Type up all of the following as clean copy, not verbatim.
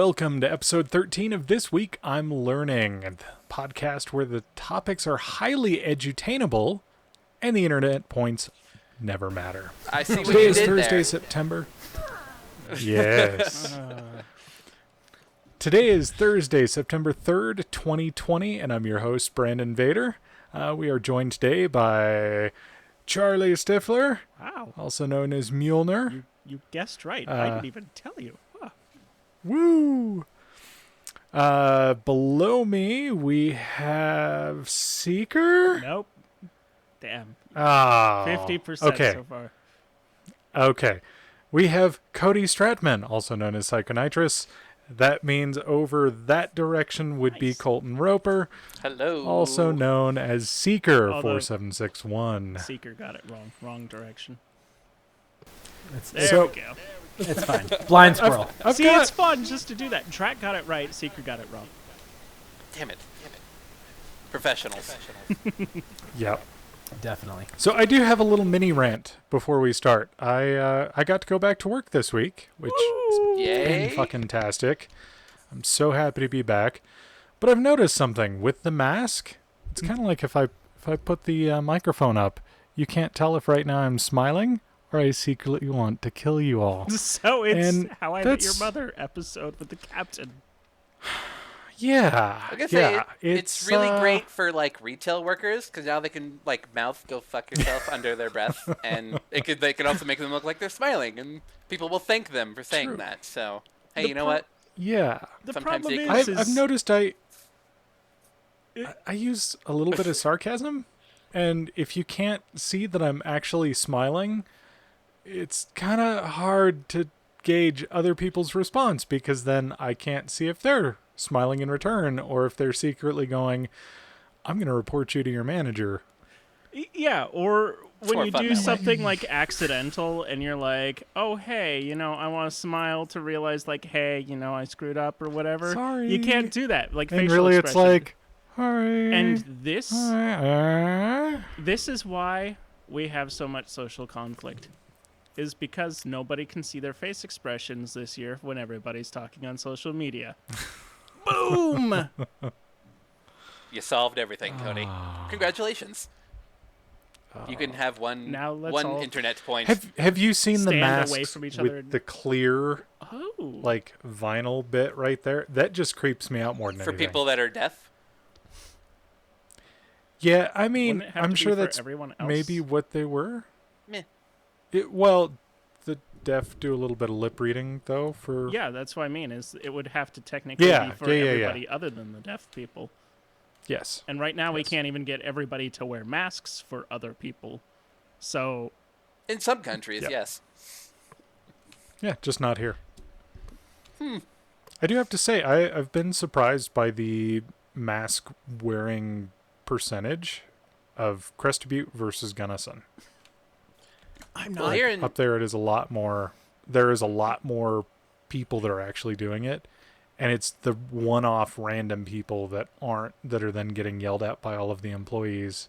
welcome to episode 13 of This Week I'm Learning, the podcast where the topics are highly edutainable and the internet points never matter. I see what Today you is did Thursday, there. September. Yes. Today is Thursday, September 3rd, 2020, and I'm your host, Brandon Vader. We are joined today by Charlie Stifler, Wow. also known as Mjolnir. You guessed right. I didn't even tell you. Huh. Woo! Below me, we have Seeker. Nope. Damn. Ah, 50% okay. so far. Okay. We have Cody Stratman, also known as Psychonitrous. That means over that direction would be Nice. Colton Roper, Hello. also known as Seeker Although- 4761. Seeker got it wrong. Wrong direction. It's, There So- we go. it's fine. Blind squirrel. I've See, got- it's fun just to do that. Track got it right. Seeker got it wrong. Damn it. Professionals. Yep. Definitely. So I do have a little mini rant before we start. I got to go back to work this week, which is Yay. fucking-tastic. I'm so happy to be back. But I've noticed something with the mask. It's kind of like if I put the microphone up, you can't tell if right now I'm smiling or I secretly want to kill you all. So it's And How I Met Your that's- Mother episode with the captain. Yeah. I gotta say, yeah. it's really great for like retail workers because now they can like mouth "go fuck yourself" under their breath, and they can also make them look like they're smiling, and people will thank them for saying True. that. So hey, The you know pro- what? Yeah. The Sometimes problem you- is, I've noticed I use a little bit of sarcasm, and if you can't see that I'm actually smiling, it's kind of hard to gauge other people's response because then I can't see if they're smiling in return or if they're secretly going, I'm going to report you to your manager. Yeah, or when more you fun do that way. something like accidental and you're like, oh, hey, I want to smile to realize, like, hey, I screwed up or whatever. Sorry. You can't do that. Like, And facial really it's expression. like, sorry. And this Uh, this is why we have so much social conflict. Is because nobody can see their face expressions this year when everybody's talking on social media. Boom! You solved everything, Cody. Ah. Congratulations. You can have Now let's one all internet point. Have you seen the Stand masks away from each with other and- the clear Oh. like vinyl bit right there? That just creeps me out more than for anything. people that are deaf. Yeah, I mean, Wouldn't it have I'm to be sure for that's everyone else? maybe what they were. Meh. Well, the deaf do a little bit of lip reading though. For Yeah, that's what I mean. Is it would have to technically Yeah, be for yeah. everybody other than the deaf people. yes, And right now we Yes. can't even get everybody to wear masks for other people. So In some countries, Yep. yes. yeah, just not here. I do have to say, I've been surprised by the mask wearing percentage of Crested Butte versus Gunnison. I'm Well, not. here in Up there, it is a lot more. There is a lot more people that are actually doing it, and it's the one-off random people that aren't, that are then getting yelled at by all of the employees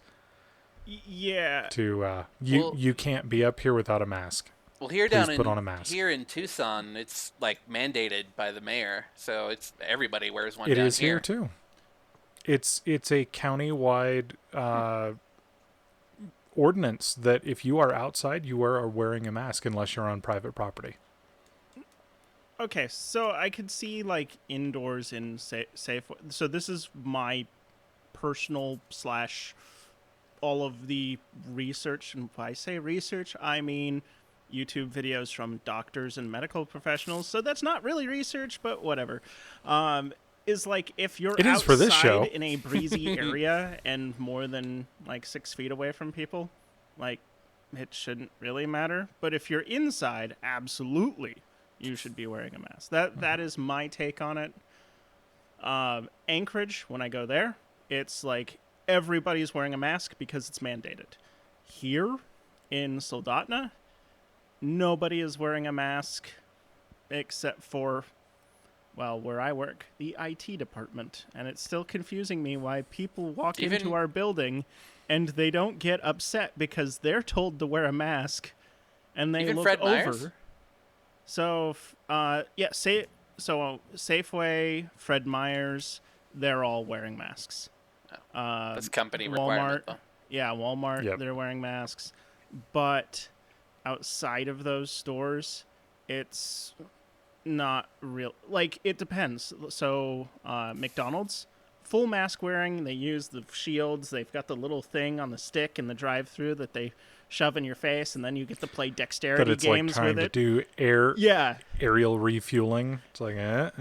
Yeah. to Well- you can't be up here without a mask. well here Please down put in on a mask. here in Tucson, it's like mandated by the mayor, so it's everybody wears one It down is here too. It's a county-wide ordinance that if you are outside, you are wearing a mask unless you're on private property. Okay, so I could see like indoors in safe. So this is my personal / all of the research, and when I say research, I mean YouTube videos from doctors and medical professionals. So that's not really research, but whatever. Is like if you're It is outside for this show. in a breezy area and more than like 6 feet away from people, like it shouldn't really matter. But if you're inside, absolutely, you should be wearing a mask. That is my take on it. Anchorage, when I go there, it's like everybody's wearing a mask because it's mandated. Here in Soldotna, nobody is wearing a mask except for, well, where I work, the IT department. And it's still confusing me why people walk Even- into our building and they don't get upset because they're told to wear a mask and they Even look Fred over. Myers? So, yeah, Safeway, Fred Meyer's, they're all wearing masks. That's company Walmart, requirement, though. yeah, Walmart, Yep. they're wearing masks. But outside of those stores, it's not real. Like, it depends. So, McDonald's, full mask wearing. They use the shields. They've got the little thing on the stick in the drive-through that they shove in your face, and then you get to play dexterity But it's like games trying with to it. do Yeah, aerial refueling. It's like, there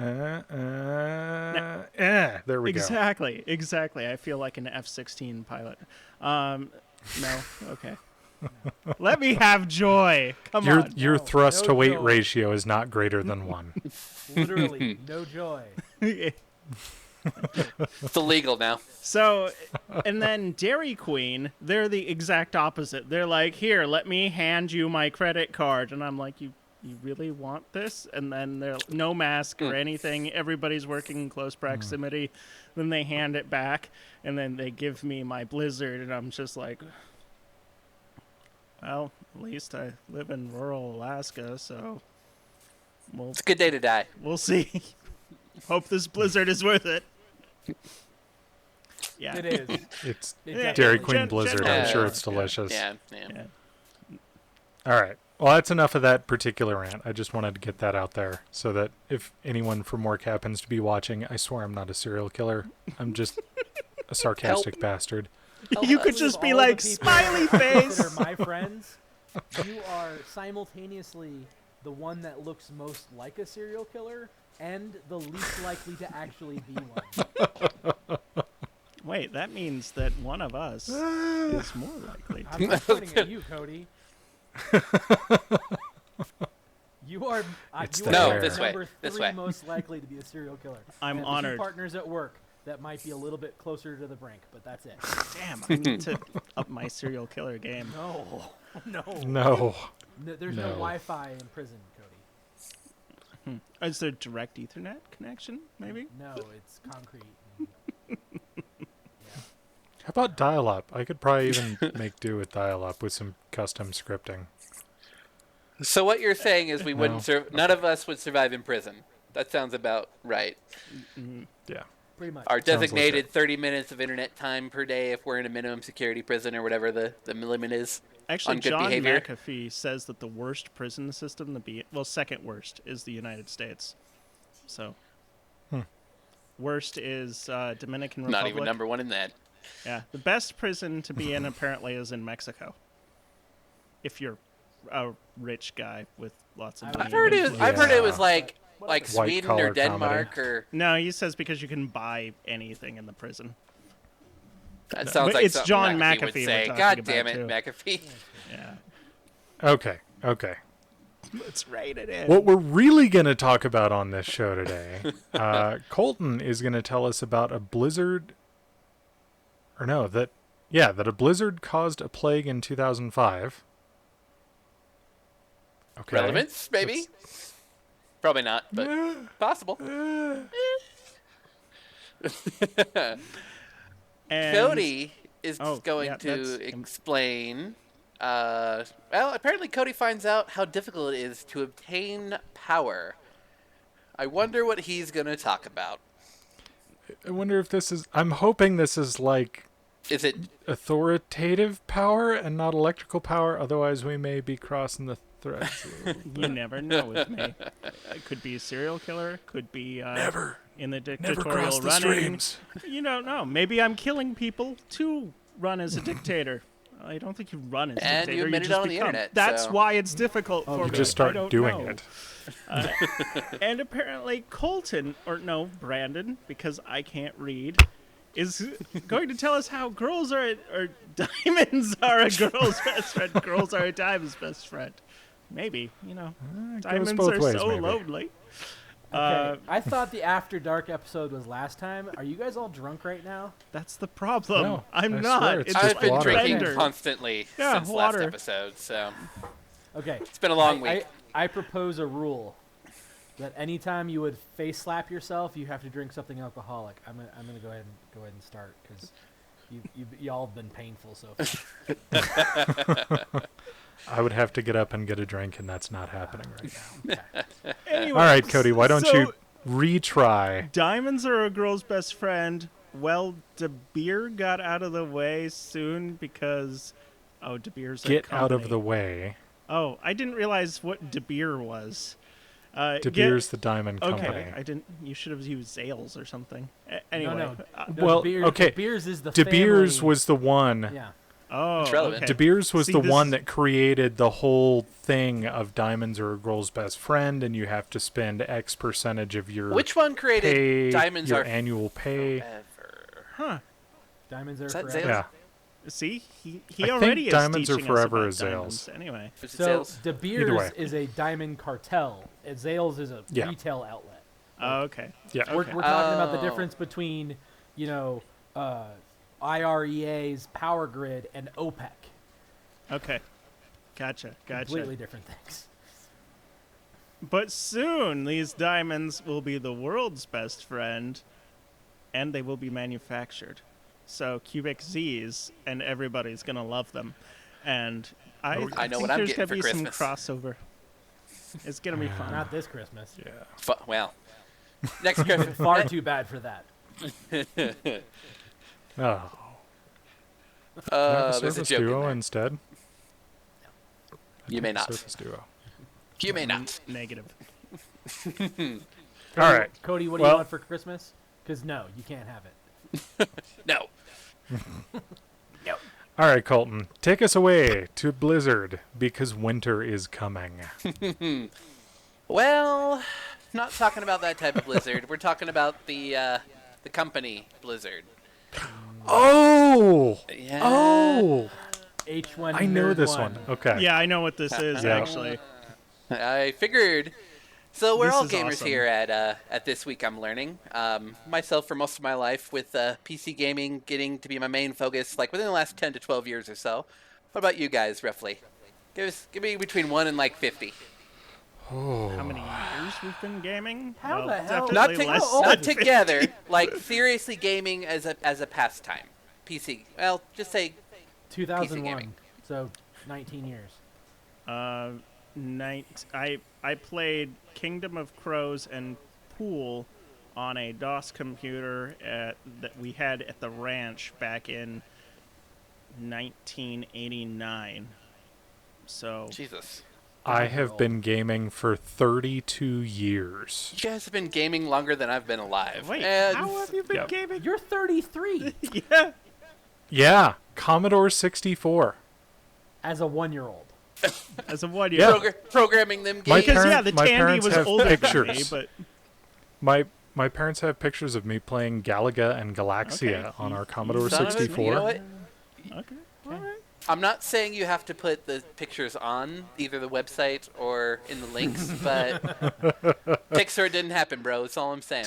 we go. exactly. I feel like an F-16 pilot. No, okay. Let me have joy. Come on. Your No, thrust no to weight joy. ratio is not greater than 1. Literally, no joy. It's illegal now. So, and then Dairy Queen, they're the exact opposite. They're like, here, let me hand you my credit card. And I'm like, you really want this? And then they're no mask or anything. Everybody's working in close proximity. Then they hand it back, and then they give me my Blizzard, and I'm just like, well, at least I live in rural Alaska, so It's a good day to die. we'll see. Hope this Blizzard is worth it. Yeah. It is. It's Yeah. Dairy Gen- Queen Blizzard. I'm generally, sure yeah. it's delicious. Yeah. Yeah. All right. Well, that's enough of that particular rant. I just wanted to get that out there so that if anyone from work happens to be watching, I swear I'm not a serial killer. I'm just a sarcastic bastard. You could just be like, smiley face. That are my friends. You are simultaneously the one that looks most like a serial killer and the least likely to actually be one. Wait, that means that one of us is more likely to. I'm not pointing at you, Cody. You are. It's you the are hair. the This way, number this 3 way. most likely to be a serial killer. I'm And honored. 2 partners at work that might be a little bit closer to the brink, but that's it. Damn, I need to up my serial killer game. No, no. No. There's no No. Wi-Fi in prison, Cody. Is there direct Ethernet connection, maybe? No, it's concrete. How about dial-up? I could probably even make do with dial-up with some custom scripting. So what you're saying is we No. wouldn't none of us would survive in prison. That sounds about right. Yeah. Pretty much. Our Sounds designated legit. 30 minutes of internet time per day if we're in a minimum security prison or whatever the limit is. Actually, On good John behavior. McAfee says that the worst prison system to be, well, second worst is the United States. So, worst is Dominican Republic. Not even number one in that. Yeah, the best prison to be in apparently is in Mexico. If you're a rich guy with lots of money. I've heard and it. I've heard it was Yeah. like White Sweden collar or Denmark comedy. or No, he says because you can buy anything in the prison. that sounds But like it's something John McAfee would McAfee we're say. talking God about, damn it, too. McAfee. Yeah. Okay. Let's rate it in. What we're really going to talk about on this show today, Colton is going to tell us about a blizzard, or no, that a blizzard caused a plague in 2005. Okay. Relevance, maybe? Probably not, but possible. And Cody is Oh, going yeah, to that's- explain. Well, apparently Cody finds out how difficult it is to obtain power. I wonder what he's going to talk about. I wonder if this is. I'm hoping this is like Is it authoritative power and not electrical power. Otherwise, we may be crossing the threads. You never know with me. It could be a serial killer. Could be Never in the cross dictatorial the running. streams. You don't know. Maybe I'm killing people to run as a dictator. I don't think you run as a And dictator. you admitted just it on the become. internet, That's so- why it's difficult for You me. just I start don't doing know. it. And apparently Colton, or no, Brandon, because I can't read, is going to tell us how girls are, or diamonds are a girl's best friend. Girls are a diamond's best friend. Maybe, It goes diamonds both are ways, so maybe. lonely. Okay, I thought the After Dark episode was last time. Are you guys all drunk right now? That's the problem. No, I'm I not. swear, it's It's just I've been water. drinking Blender. constantly Yeah, since water. last episode, so Okay. it's been a long week. I propose a rule that anytime you would face slap yourself, you have to drink something alcoholic. I'm gonna go ahead and start because y'all have been painful so far. I would have to get up and get a drink, and that's not happening right now. Anyway, All right, Cody, why don't so you Retry. Diamonds are a girl's best friend. Well, De Beer got out of the way soon because... Oh, De Beer's a Get out of company. the way. Oh, I didn't realize what De Beer was. De Beer's the diamond Okay, company. I didn't... You should have used Zales or something. Anyway. No. Well, okay. De Beers is the De Beers family- was the one. Yeah. Oh, It's relevant. okay. De Beers was See, the this one is- that created the whole thing of diamonds are a girl's best friend, and you have to spend X percentage of your Which one created pay, Diamonds your Are annual pay. Forever? Huh. Diamonds are Is that forever. Zales? Yeah. See, he I think already is diamonds are teaching forever us as about Zales. diamonds. Anyway. Is it So sales? De way. Beers is a diamond cartel. And Zales is a Yeah. retail outlet. Oh, okay. Yeah. We're Okay. talking about the Oh. difference between, IREA's Power Grid and OPEC. Okay. Gotcha. Completely different things. But soon, these diamonds will be the world's best friend, and they will be manufactured. So Cubic Z's, and everybody's gonna love them. And I I know think what I'm there's getting gonna for be some Christmas. crossover. It's gonna be fun. Not this Christmas. Yeah. Well, next Christmas. Far too bad for that. Oh. Can I have a There's a Surface joke in Duo there. instead? You may not. Surface Duo. You may not. Negative. All right. Cody, what do you Well- want for Christmas? Because no, you can't have it. No. All right, Colton. Take us away to Blizzard because winter is coming. Well, not talking about that type of Blizzard. We're talking about the company Blizzard. Oh! Yeah. Oh! H1. I know Nerd this 1. one. Okay. Yeah, I know what this is, Yeah. actually. I figured. So we're This all is gamers awesome. here at This Week I'm Learning. Myself, for most of my life, with PC gaming getting to be my main focus, like within the last 10 to 12 years or so. What about you guys, roughly? Give me between 1 and like 50. How many years we've been gaming? How the hell- definitely Not, less how old than not together, like seriously gaming as a pastime. PC. Well, just say 2001. gaming. So 19 years. I played Kingdom of Crows and Pool on a DOS computer that we had at the ranch back in 1989. So Jesus. I have been gaming for 32 years. You guys have been gaming longer than I've been alive. wait, And how have you been Yep. gaming? You're 33 Yeah. Yeah, Commodore 64. as a 1-year-old. As a 1 Yeah. year. programming them My games. Because parent- yeah, the my Tandy parents was have older than me, pictures. but My parents have pictures of me playing Galaga and Galaxia Okay. on our Commodore Son of a- 64. You know what? okay. All right. I'm not saying you have to put the pictures on either the website or in the links, but Pixar didn't happen, bro. That's all I'm saying.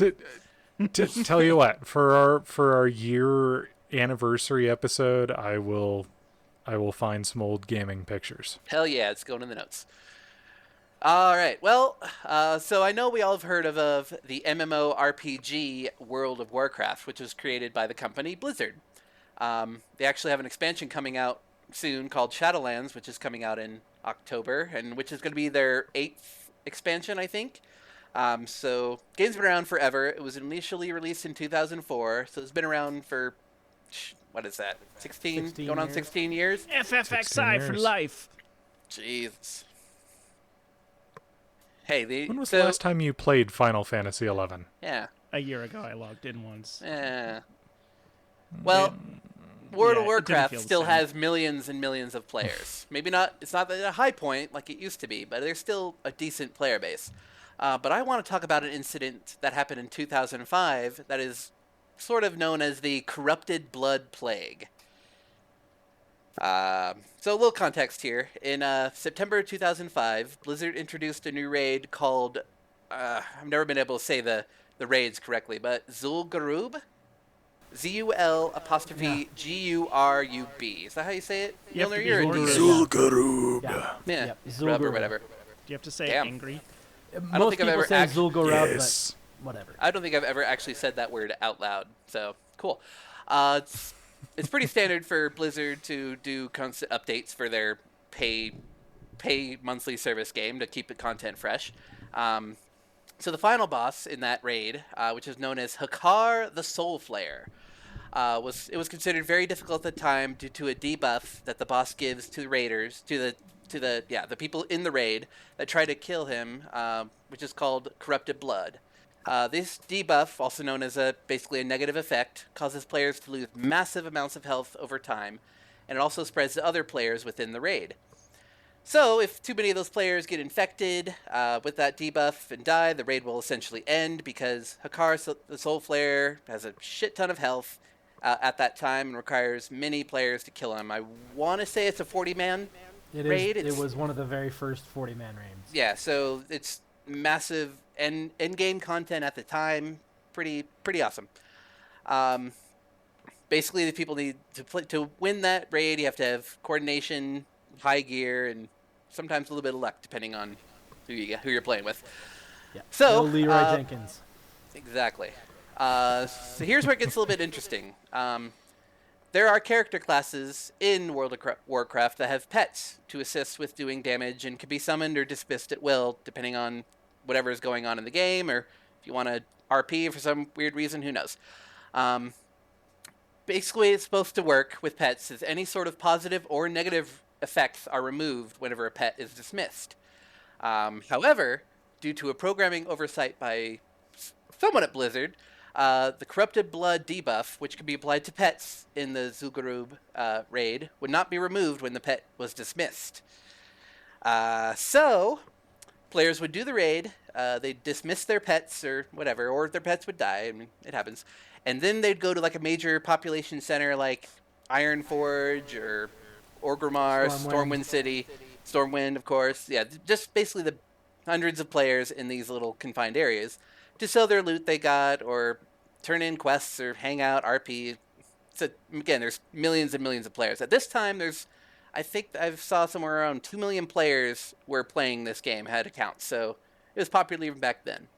To tell you what, for our year anniversary episode, I will find some old gaming pictures. Hell yeah, it's going in the notes. All right. Well, so I know we all have heard of the MMORPG World of Warcraft, which was created by the company Blizzard. They actually have an expansion coming out soon called Shadowlands, which is coming out in October, and which is going to be their 8th expansion, I think. So, game's been around forever. It was initially released in 2004, so it's been around for, what is that, 16 going on years. 16 years? FFXI for 16 years. life. Jesus. Hey, When was the last time you played Final Fantasy 11? Yeah. A year ago, I logged in once. Well, World Yeah, of it didn't Warcraft feel the still same. has millions and millions of players. Maybe not. It's not at a high point like it used to be, but there's still a decent player base. But I want to talk about an incident that happened in 2005 that is sort of known as the Corrupted Blood Plague. So a little context here. In September 2005, Blizzard introduced a new raid called, I've never been able to say the raids correctly, but Zul'Gurub? Z-U-L''G-U-R-U-B. Is that how you say it? You have to Milner, be you're a Zul'Gurub. DJ. Yeah. Yeah, Yep. rub or Zul'Gurub. whatever. Do you have to say Damn. angry? don't Most think I've people ever say act- Zul'Gurub, Yes. but whatever. I don't think I've ever actually said that word out loud, so cool. It's pretty standard for Blizzard to do constant updates for their pay monthly service game to keep the content fresh. So the final boss in that raid, which is known as Hakar the Soul Flayer, was considered very difficult at the time due to a debuff that the boss gives to the raiders, the people in the raid that try to kill him, which is called Corrupted Blood. This debuff, also known as basically a negative effect, causes players to lose massive amounts of health over time, and it also spreads to other players within the raid. So, if too many of those players get infected with that debuff and die, the raid will essentially end because Hakar, the Soul Flare, has a shit ton of health at that time and requires many players to kill him. I want to say it's a 40-man raid. It was one of the very first 40-man raids. Yeah, so it's massive end-game content at the time. Pretty awesome. Basically, the people need to win that raid. You have to have coordination, high gear, and sometimes a little bit of luck, depending on who you're playing with. Yeah. So no Leroy Jenkins. Exactly. So here's where it gets a little bit interesting. There are character classes in World of Warcraft that have pets to assist with doing damage and can be summoned or dismissed at will, depending on whatever is going on in the game, or if you want to RP for some weird reason, who knows. Basically, it's supposed to work with pets as any sort of positive or negative effects are removed whenever a pet is dismissed. However, due to a programming oversight by someone at Blizzard, the Corrupted Blood debuff, which can be applied to pets in the Zul'Gurub raid, would not be removed when the pet was dismissed. So, players would do the raid, they'd dismiss their pets or whatever, or their pets would die, I mean, it happens, and then they'd go to like a major population center like Ironforge or Orgrimmar, Stormwind City, Stormwind, of course. Yeah, just basically the hundreds of players in these little confined areas to sell their loot they got or turn in quests or hang out, RP. So again, there's millions and millions of players. At this time, I think I've saw somewhere around 2 million players were playing this game, had accounts. So it was popular even back then.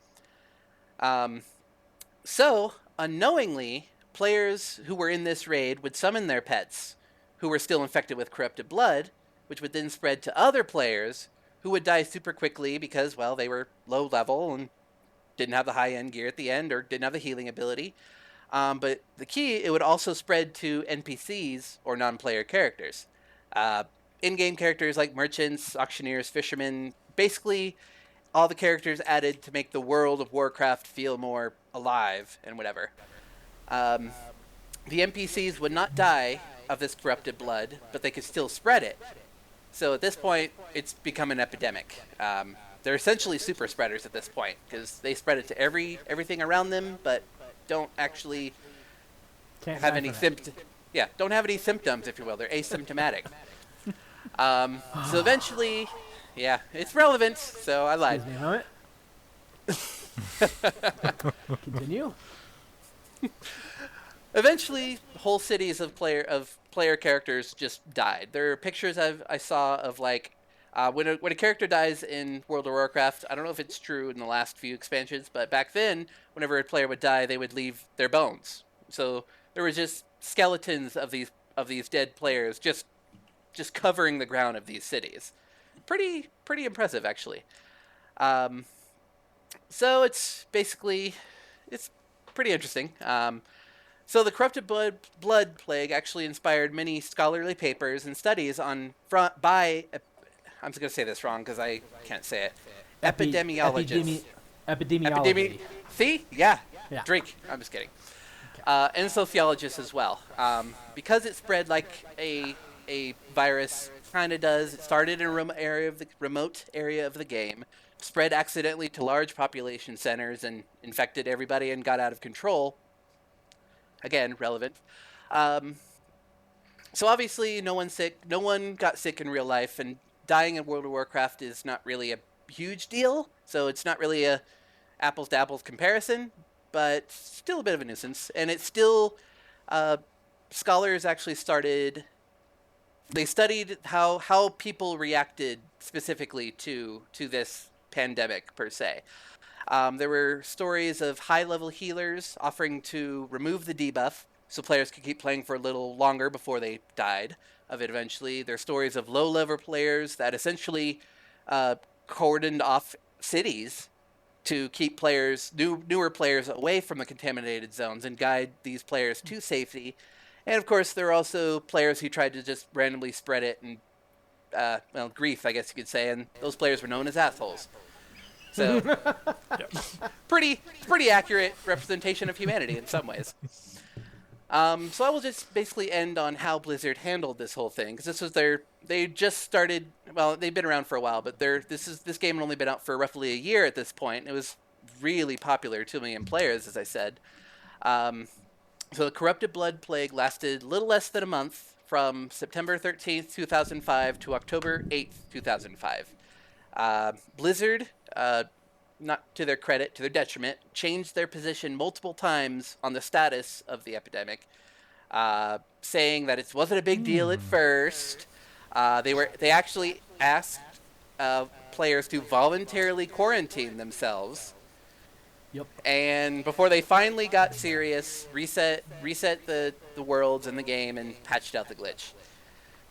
So unknowingly, players who were in this raid would summon their pets who were still infected with corrupted blood, which would then spread to other players who would die super quickly because, well, they were low level and didn't have the high-end gear at the end or didn't have the healing ability. But the key, it would also spread to NPCs or non-player characters. In-game characters like merchants, auctioneers, fishermen, basically all the characters added to make the world of Warcraft feel more alive and whatever. The NPCs would not die of this corrupted blood, but they could still spread it. So at this point, it's become an epidemic. They're essentially super spreaders at this point because they spread it to everything around them, but don't actually have any symptoms. Yeah, don't have any symptoms, if you will. They're asymptomatic. So eventually, yeah, it's relevant. So I lied. Excuse me a moment. Continue. Eventually, whole cities of player characters just died. There are pictures I saw of like when a character dies in World of Warcraft. I don't know if it's true in the last few expansions, but back then, whenever a player would die, they would leave their bones. So there were just skeletons of these dead players just covering the ground of these cities. Pretty impressive, actually. So it's basically pretty interesting. So the corrupted blood plague actually inspired many scholarly papers and studies on by I'm just going to say this wrong because I can't say it. Epidemiologists. Epidemiology. See? Yeah. Yeah. Drink. I'm just kidding. And sociologists as well. Because it spread like a virus kind of does. It started in a remote area of the game, spread accidentally to large population centers and infected everybody and got out of control. Again, relevant. So obviously, no one got sick in real life, and dying in World of Warcraft is not really a huge deal. So it's not really a apples to apples comparison, but still a bit of a nuisance. And it's still scholars actually studied how people reacted specifically to this pandemic per se. There were stories of high-level healers offering to remove the debuff so players could keep playing for a little longer before they died of it eventually. There are stories of low-level players that essentially cordoned off cities to keep newer players away from the contaminated zones and guide these players to safety. And of course, there are also players who tried to just randomly spread it and, grief, I guess you could say, and those players were known as assholes. So, pretty accurate representation of humanity in some ways. So I will just basically end on how Blizzard handled this whole thing, because they just started. Well, they've been around for a while, but this game had only been out for roughly a year at this point. It was really popular, 2 million players, as I said. So the Corrupted Blood Plague lasted a little less than a month, from September 13th, 2005 to October 8th, 2005. Blizzard, not to their credit, to their detriment, changed their position multiple times on the status of the epidemic, saying that it wasn't a big deal at first. They actually asked players to voluntarily quarantine themselves. Yep. And before they finally got serious, reset the worlds in the game and patched out the glitch.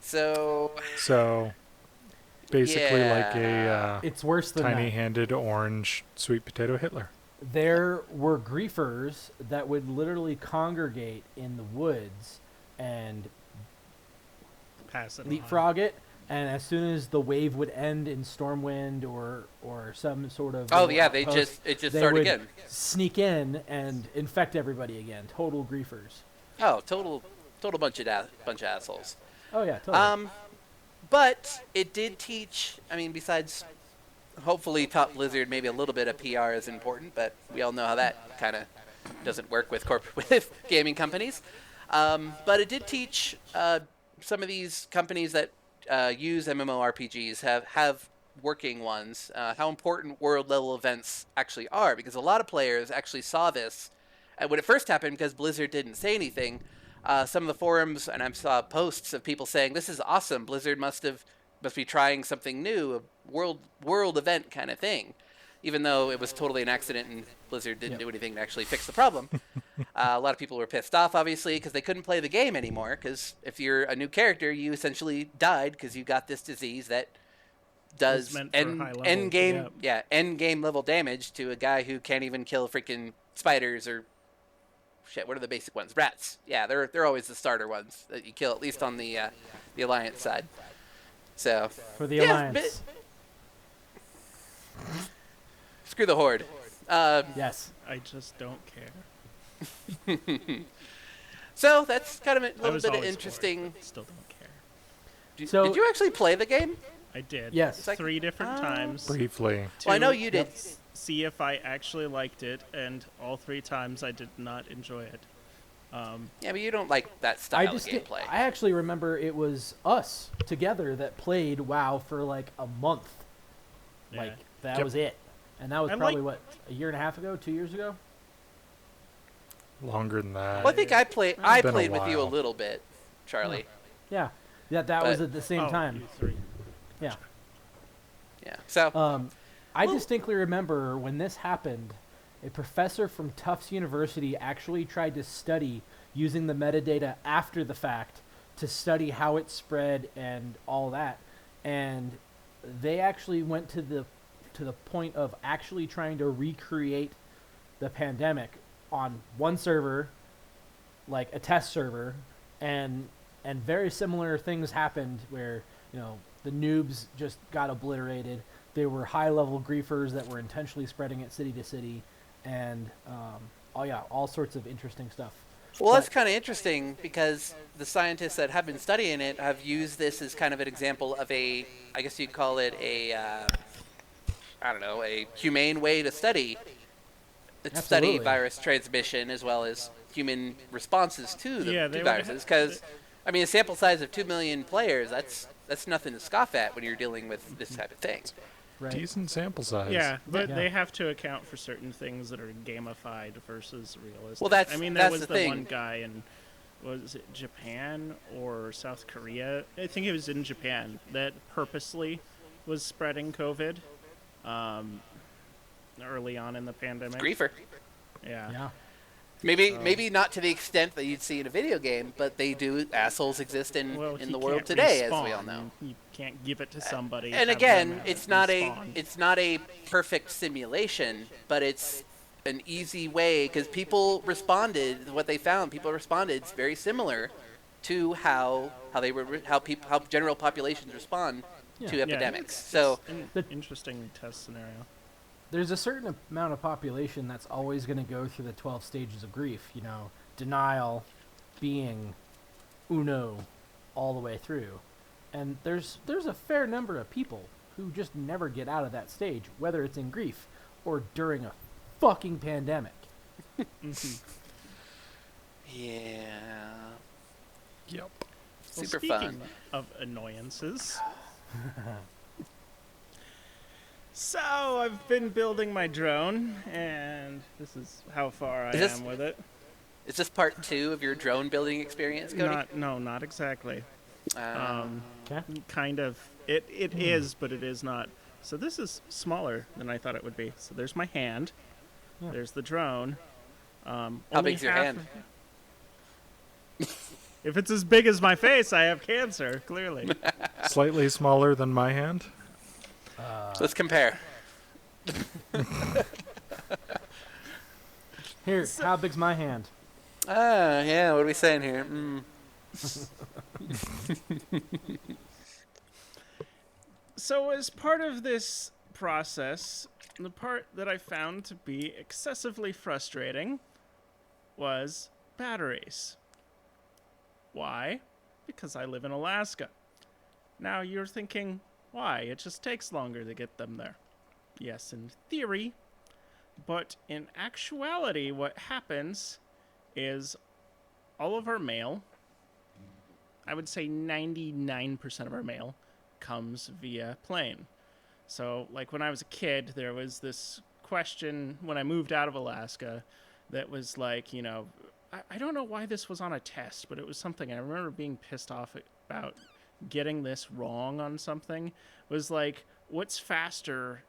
So basically like yeah. a It's worse than that. tiny-handed orange sweet potato Hitler. There were griefers that would literally congregate in the woods and Pass it on. leapfrog it, and as soon as the wave would end in Stormwind or some sort of it outpost, just they started would again. sneak in and infect everybody again. Total griefers. Oh, total bunch of assholes. Oh yeah, totally. But it did teach. I mean, besides, hopefully, Top Blizzard, maybe a little bit of PR is important, but we all know how that kind of doesn't work with with gaming companies. But it did teach some of these companies that use MMORPGs have working ones how important world level events actually are, because a lot of players actually saw this when it first happened because Blizzard didn't say anything. Some of the forums, and I saw posts of people saying, "This is awesome. Blizzard must be trying something new, a world event kind of thing," even though it was totally an accident and Blizzard didn't do anything to actually fix the problem. A lot of people were pissed off, obviously, because they couldn't play the game anymore. Because if you're a new character, you essentially died because you got this disease that does meant for high level, end game level damage to a guy who can't even kill freaking spiders or shit. What are the basic ones? Rats. Yeah, they're always the starter ones that you kill, at least on the Alliance side. So For the Alliance. Screw the Horde. Yes. I just don't care. So that's kind of a I little was bit of always interesting. for it, still don't care. Did you actually play the game? I did. Yes. It's like- 3 different times. Briefly. Well, I know to you did. See if I actually liked it, and all 3 times I did not enjoy it. Yeah, but you don't like that style of I gameplay. actually remember it was us together that played WoW for like a month. Yeah. Like that Yep. was it. And that was I probably like- a year and a half ago, 2 years ago? Longer than that. Well, I think I played been a with you a while. little bit, Charlie. Yeah. That was But- at the same Oh, time. you 3. Yeah. Yeah. So I Well- distinctly remember when this happened, a professor from Tufts University actually tried to study using the metadata after the fact to study how it spread and all that. And they actually went to the point of actually trying to recreate the pandemic on one server, like a test server, and very similar things happened where, the noobs just got obliterated. There were high-level griefers that were intentionally spreading it city to city, and all sorts of interesting stuff. Well, that's kind of interesting because the scientists that have been studying it have used this as kind of an example of I guess you'd call it a humane way to study Absolutely. virus transmission as well as human responses to the Yeah, to they would viruses. Because, I mean, a sample size of 2 million players, that's nothing to scoff at when you're dealing with this type of thing. Right? Decent sample size. Yeah, but Yeah. they have to account for certain things that are gamified versus realistic. Well, that's- I mean, that's there was the the thing. one guy in, was it Japan or South Korea? I think it was in Japan that purposely was spreading COVID early on in the pandemic. Griefer. Yeah. Yeah. Maybe not to the extent that you'd see in a video game, but they do. Assholes exist in Well, in he the world can't today, as we respawn. all know. You can't give it to somebody. And have them again, have it's it not respawn. a perfect simulation, but it's an easy way because people responded. What they found, people responded very similar to how general populations respond to Yeah. epidemics. It's So an The- interesting test scenario. There's a certain amount of population that's always going to go through the 12 stages of grief. You know, denial being uno all the way through. And there's a fair number of people who just never get out of that stage, whether it's in grief or during a fucking pandemic. yeah, Yep. Well, super speaking fun. of annoyances. So, I've been building my drone, and this is how far I Is this- am with it. Is this part 2 of your drone building experience, Cody? Not exactly. Um, Okay? Kind of. It is, but it is not. So this is smaller than I thought it would be. So there's my hand. Yeah. There's the drone. how Only big's your half hand? If it's as big as my face, I have cancer, clearly. Slightly smaller than my hand. Let's compare. Here, how big's my hand? Yeah. What are we saying here? So as part of this process, the part that I found to be excessively frustrating was batteries. Why? Because I live in Alaska. Now you're thinking, why? It just takes longer to get them there. Yes, in theory. But in actuality, what happens is all of our mail, I would say 99% of our mail, comes via plane. So, like when I was a kid, there was this question when I moved out of Alaska that was like, you know, I don't know why this was on a test, but it was something I remember being pissed off about getting this wrong on something. Was like, what's faster,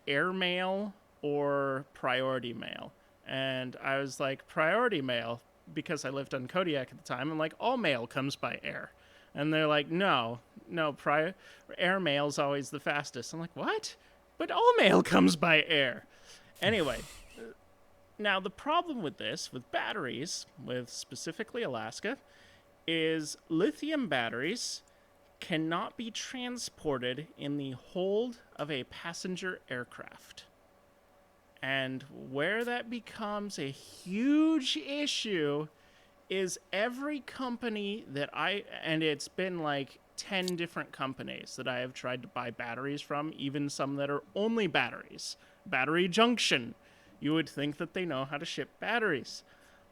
air mail or priority mail? And I was like, priority mail, because I lived on Kodiak at the time. I'm like, all mail comes by air. And they're like, no, air mail's always the fastest. I'm like, what? But all mail comes by air. Anyway, now the problem with this, with batteries, with specifically Alaska, is lithium batteries cannot be transported in the hold of a passenger aircraft. And where that becomes a huge issue is every company that and it's been like 10 different companies that I have tried to buy batteries from, even some that are only batteries. Battery Junction. You would think that they know how to ship batteries.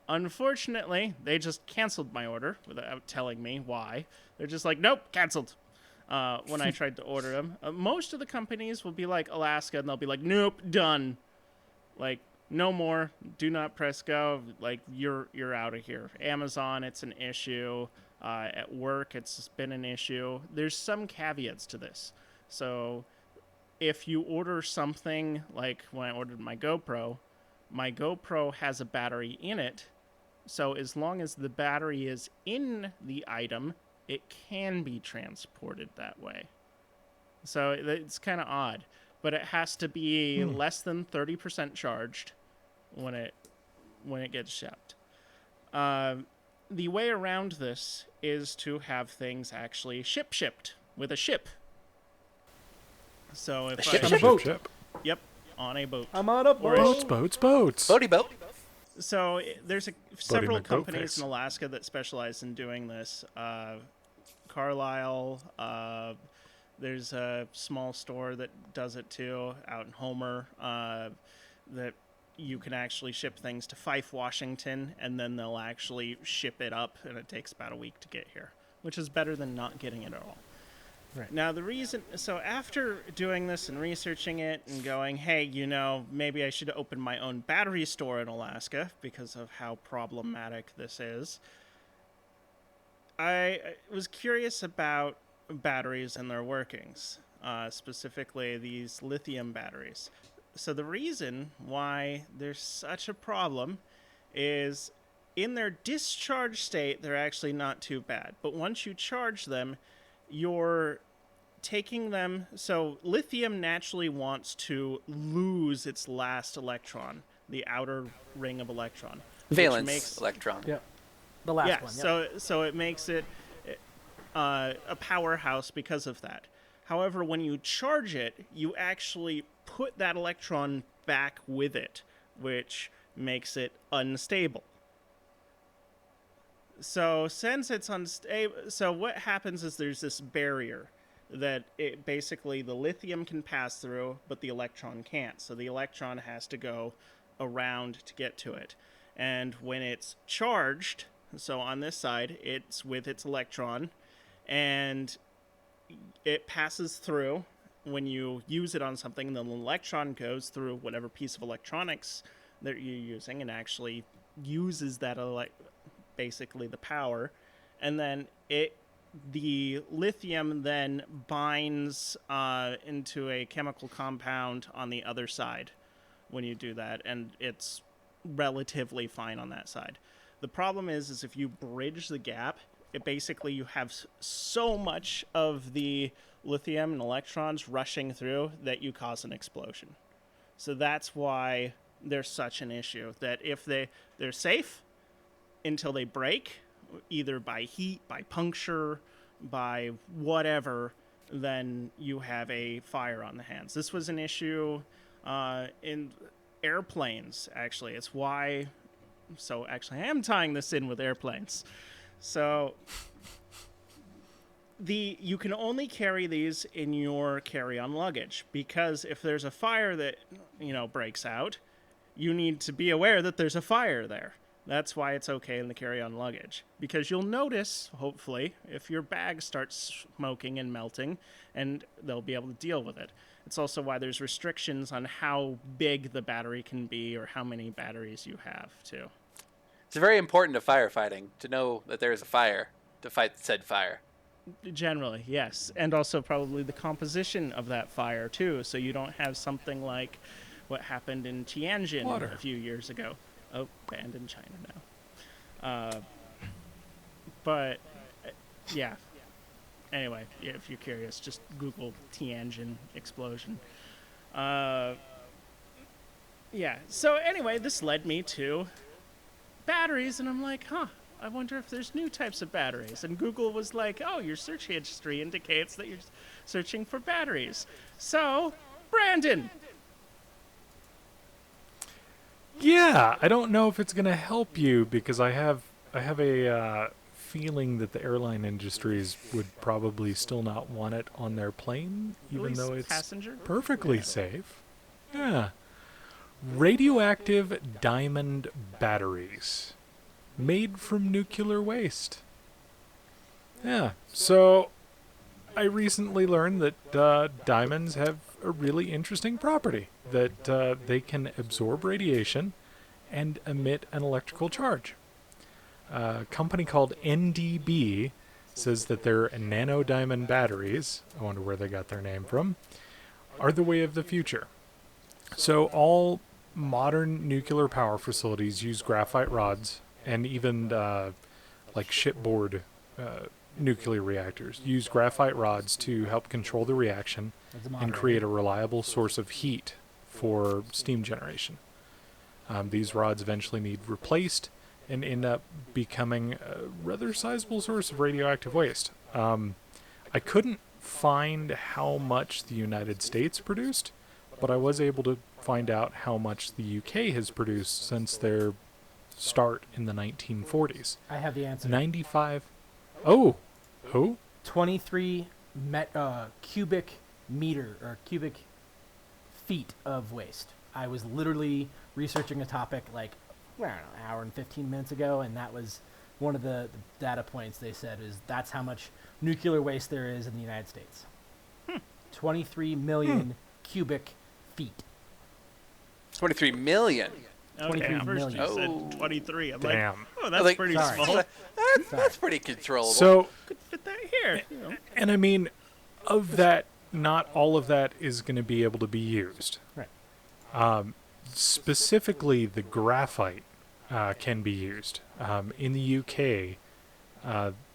Unfortunately, they just canceled my order without telling me why. They're just like, nope, canceled. When I tried to order them. Most of the companies will be like Alaska, and they'll be like, nope, done. Like, no more. Do not press go. Like, you're out of here. Amazon, it's an issue. At work, it's been an issue. There's some caveats to this. So, if you order something, like when I ordered my GoPro has a battery in it. So, as long as the battery is in the item, it can be transported that way. So, it's kind of odd. But it has to be less than 30% charged when it gets shipped. The way around this is to have things actually shipped with a ship. So if ship I On a boat. Ship. Yep, on a boat. I'm on a Or boat. Boats. Boaty boat. So there's several McBoatface. companies in Alaska that specialize in doing this. Carlisle. There's a small store that does it too out in Homer. That you can actually ship things to Fife, Washington, and then they'll actually ship it up, and it takes about a week to get here, which is better than not getting it at all. Right. Now, the reason... So after doing this and researching it and going, hey, you know, maybe I should open my own battery store in Alaska because of how problematic this is, I was curious about batteries and their workings, specifically these lithium batteries. So the reason why there's such a problem is in their discharge state, they're actually not too bad. But once you charge them, you're taking them. So lithium naturally wants to lose its last electron, the outer ring of electron. Valence electron. Yep. The last Yeah, one. Yep. so it makes it a powerhouse because of that. However, when you charge it, you actually put that electron back with it, which makes it unstable. So since it's unstable, so what happens is there's this barrier that it basically the lithium can pass through, but the electron can't. So the electron has to go around to get to it. And when it's charged, so on this side, it's with its electron, and it passes through. When you use it on something, then the electron goes through whatever piece of electronics that you're using and actually uses that basically the power, and then the lithium then binds into a chemical compound on the other side when you do that, and it's relatively fine on that side. The problem is if you bridge the gap, it basically you have so much of the lithium and electrons rushing through that you cause an explosion. So that's why there's such an issue, that if they're safe until they break, either by heat, by puncture, by whatever, then you have a fire on the hands. This was an issue in airplanes, actually. It's why... So actually, I am tying this in with airplanes. So you can only carry these in your carry-on luggage, because if there's a fire that, breaks out, you need to be aware that there's a fire there. That's why it's okay in the carry-on luggage. Because you'll notice, hopefully, if your bag starts smoking and melting, and they'll be able to deal with it. It's also why there's restrictions on how big the battery can be or how many batteries you have, too. It's very important to firefighting to know that there is a fire to fight said fire. Generally, yes. And also probably the composition of that fire, too, so you don't have something like what happened in Tianjin a few years ago. Oh, banned in China now. But, yeah. Anyway, if you're curious, just Google Tianjin explosion. Yeah, so anyway, this led me to batteries, and I'm like, I wonder if there's new types of batteries. And Google was like, oh, your search history indicates that you're searching for batteries. So, Brandon! Yeah, I don't know if it's going to help you, because I have a feeling that the airline industries would probably still not want it on their plane, even though it's passenger? perfectly safe. Yeah. Radioactive diamond batteries made from nuclear waste. Yeah, so I recently learned that diamonds have a really interesting property, that they can absorb radiation and emit an electrical charge. A company called NDB says that their nanodiamond batteries, I wonder where they got their name from, are the way of the future. So all modern nuclear power facilities use graphite rods, and even like shipboard nuclear reactors use graphite rods to help control the reaction and create a reliable source of heat for steam generation. These rods eventually need replaced and end up becoming a rather sizable source of radioactive waste. I couldn't find how much the United States produced, but I was able to find out how much the UK has produced since their start in the 1940s. I have the answer. 95. Oh, who? 23 cubic meter or cubic feet of waste. I was literally researching a topic like, I don't know, an hour and 15 minutes ago, and that was one of the data points they said is that's how much nuclear waste there is in the United States. 23 million cubic feet. 23 million. Okay, Damn. first you Oh. said 23. I'm Damn. like, oh, that's Like, pretty sorry. small. That's pretty controllable. So, Could fit that here. and I mean, of that, not all of that is going to be able to be used. Right. Specifically, the graphite can be used. In the UK,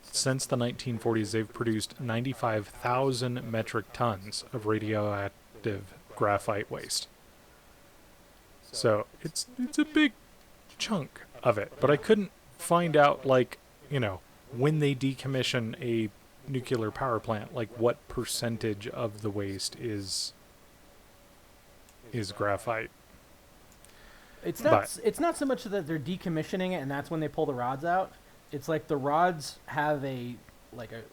since the 1940s, they've produced 95,000 metric tons of radioactive graphite waste. So it's a big chunk of it. But I couldn't find out, like, when they decommission a nuclear power plant, like what percentage of the waste is graphite. It's not so much that they're decommissioning it and that's when they pull the rods out. It's like the rods have a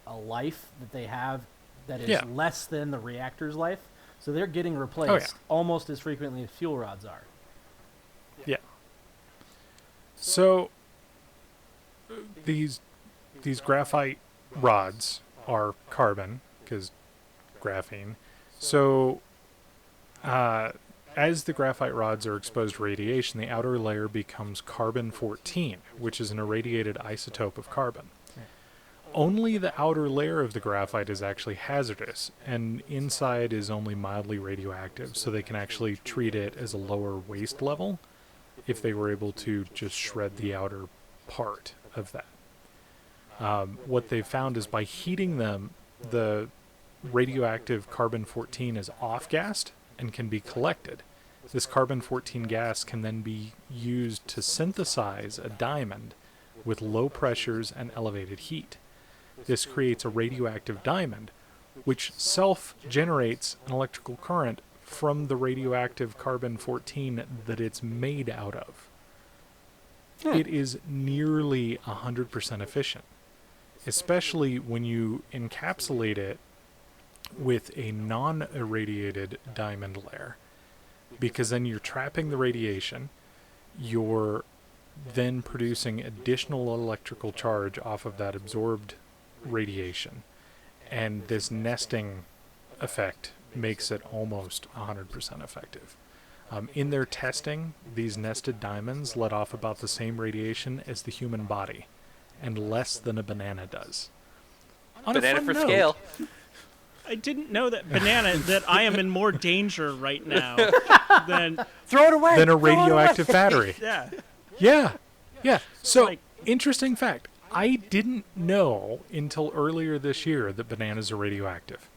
life that they have that is less than the reactor's life. So they're getting replaced almost as frequently as fuel rods are. Yeah. So these graphite rods are carbon, because graphene. So as the graphite rods are exposed to radiation, the outer layer becomes carbon-14, which is an irradiated isotope of carbon. Right. Only the outer layer of the graphite is actually hazardous, and inside is only mildly radioactive, so they can actually treat it as a lower waste level if they were able to just shred the outer part of that. What they've found is by heating them, the radioactive carbon-14 is off-gassed and can be collected. This carbon-14 gas can then be used to synthesize a diamond with low pressures and elevated heat. This creates a radioactive diamond, which self-generates an electrical current from the radioactive carbon-14 that it's made out of. It is nearly 100% efficient, especially when you encapsulate it with a non-irradiated diamond layer, because then you're trapping the radiation, you're then producing additional electrical charge off of that absorbed radiation, and this nesting effect makes it almost 100% effective. In their testing, these nested diamonds let off about the same radiation as the human body, and less than a banana does. On banana for scale. I didn't know that that I am in more danger right now than throw it away. Than a radioactive battery. Yeah. Yeah. So, interesting fact. I didn't know until earlier this year that bananas are radioactive.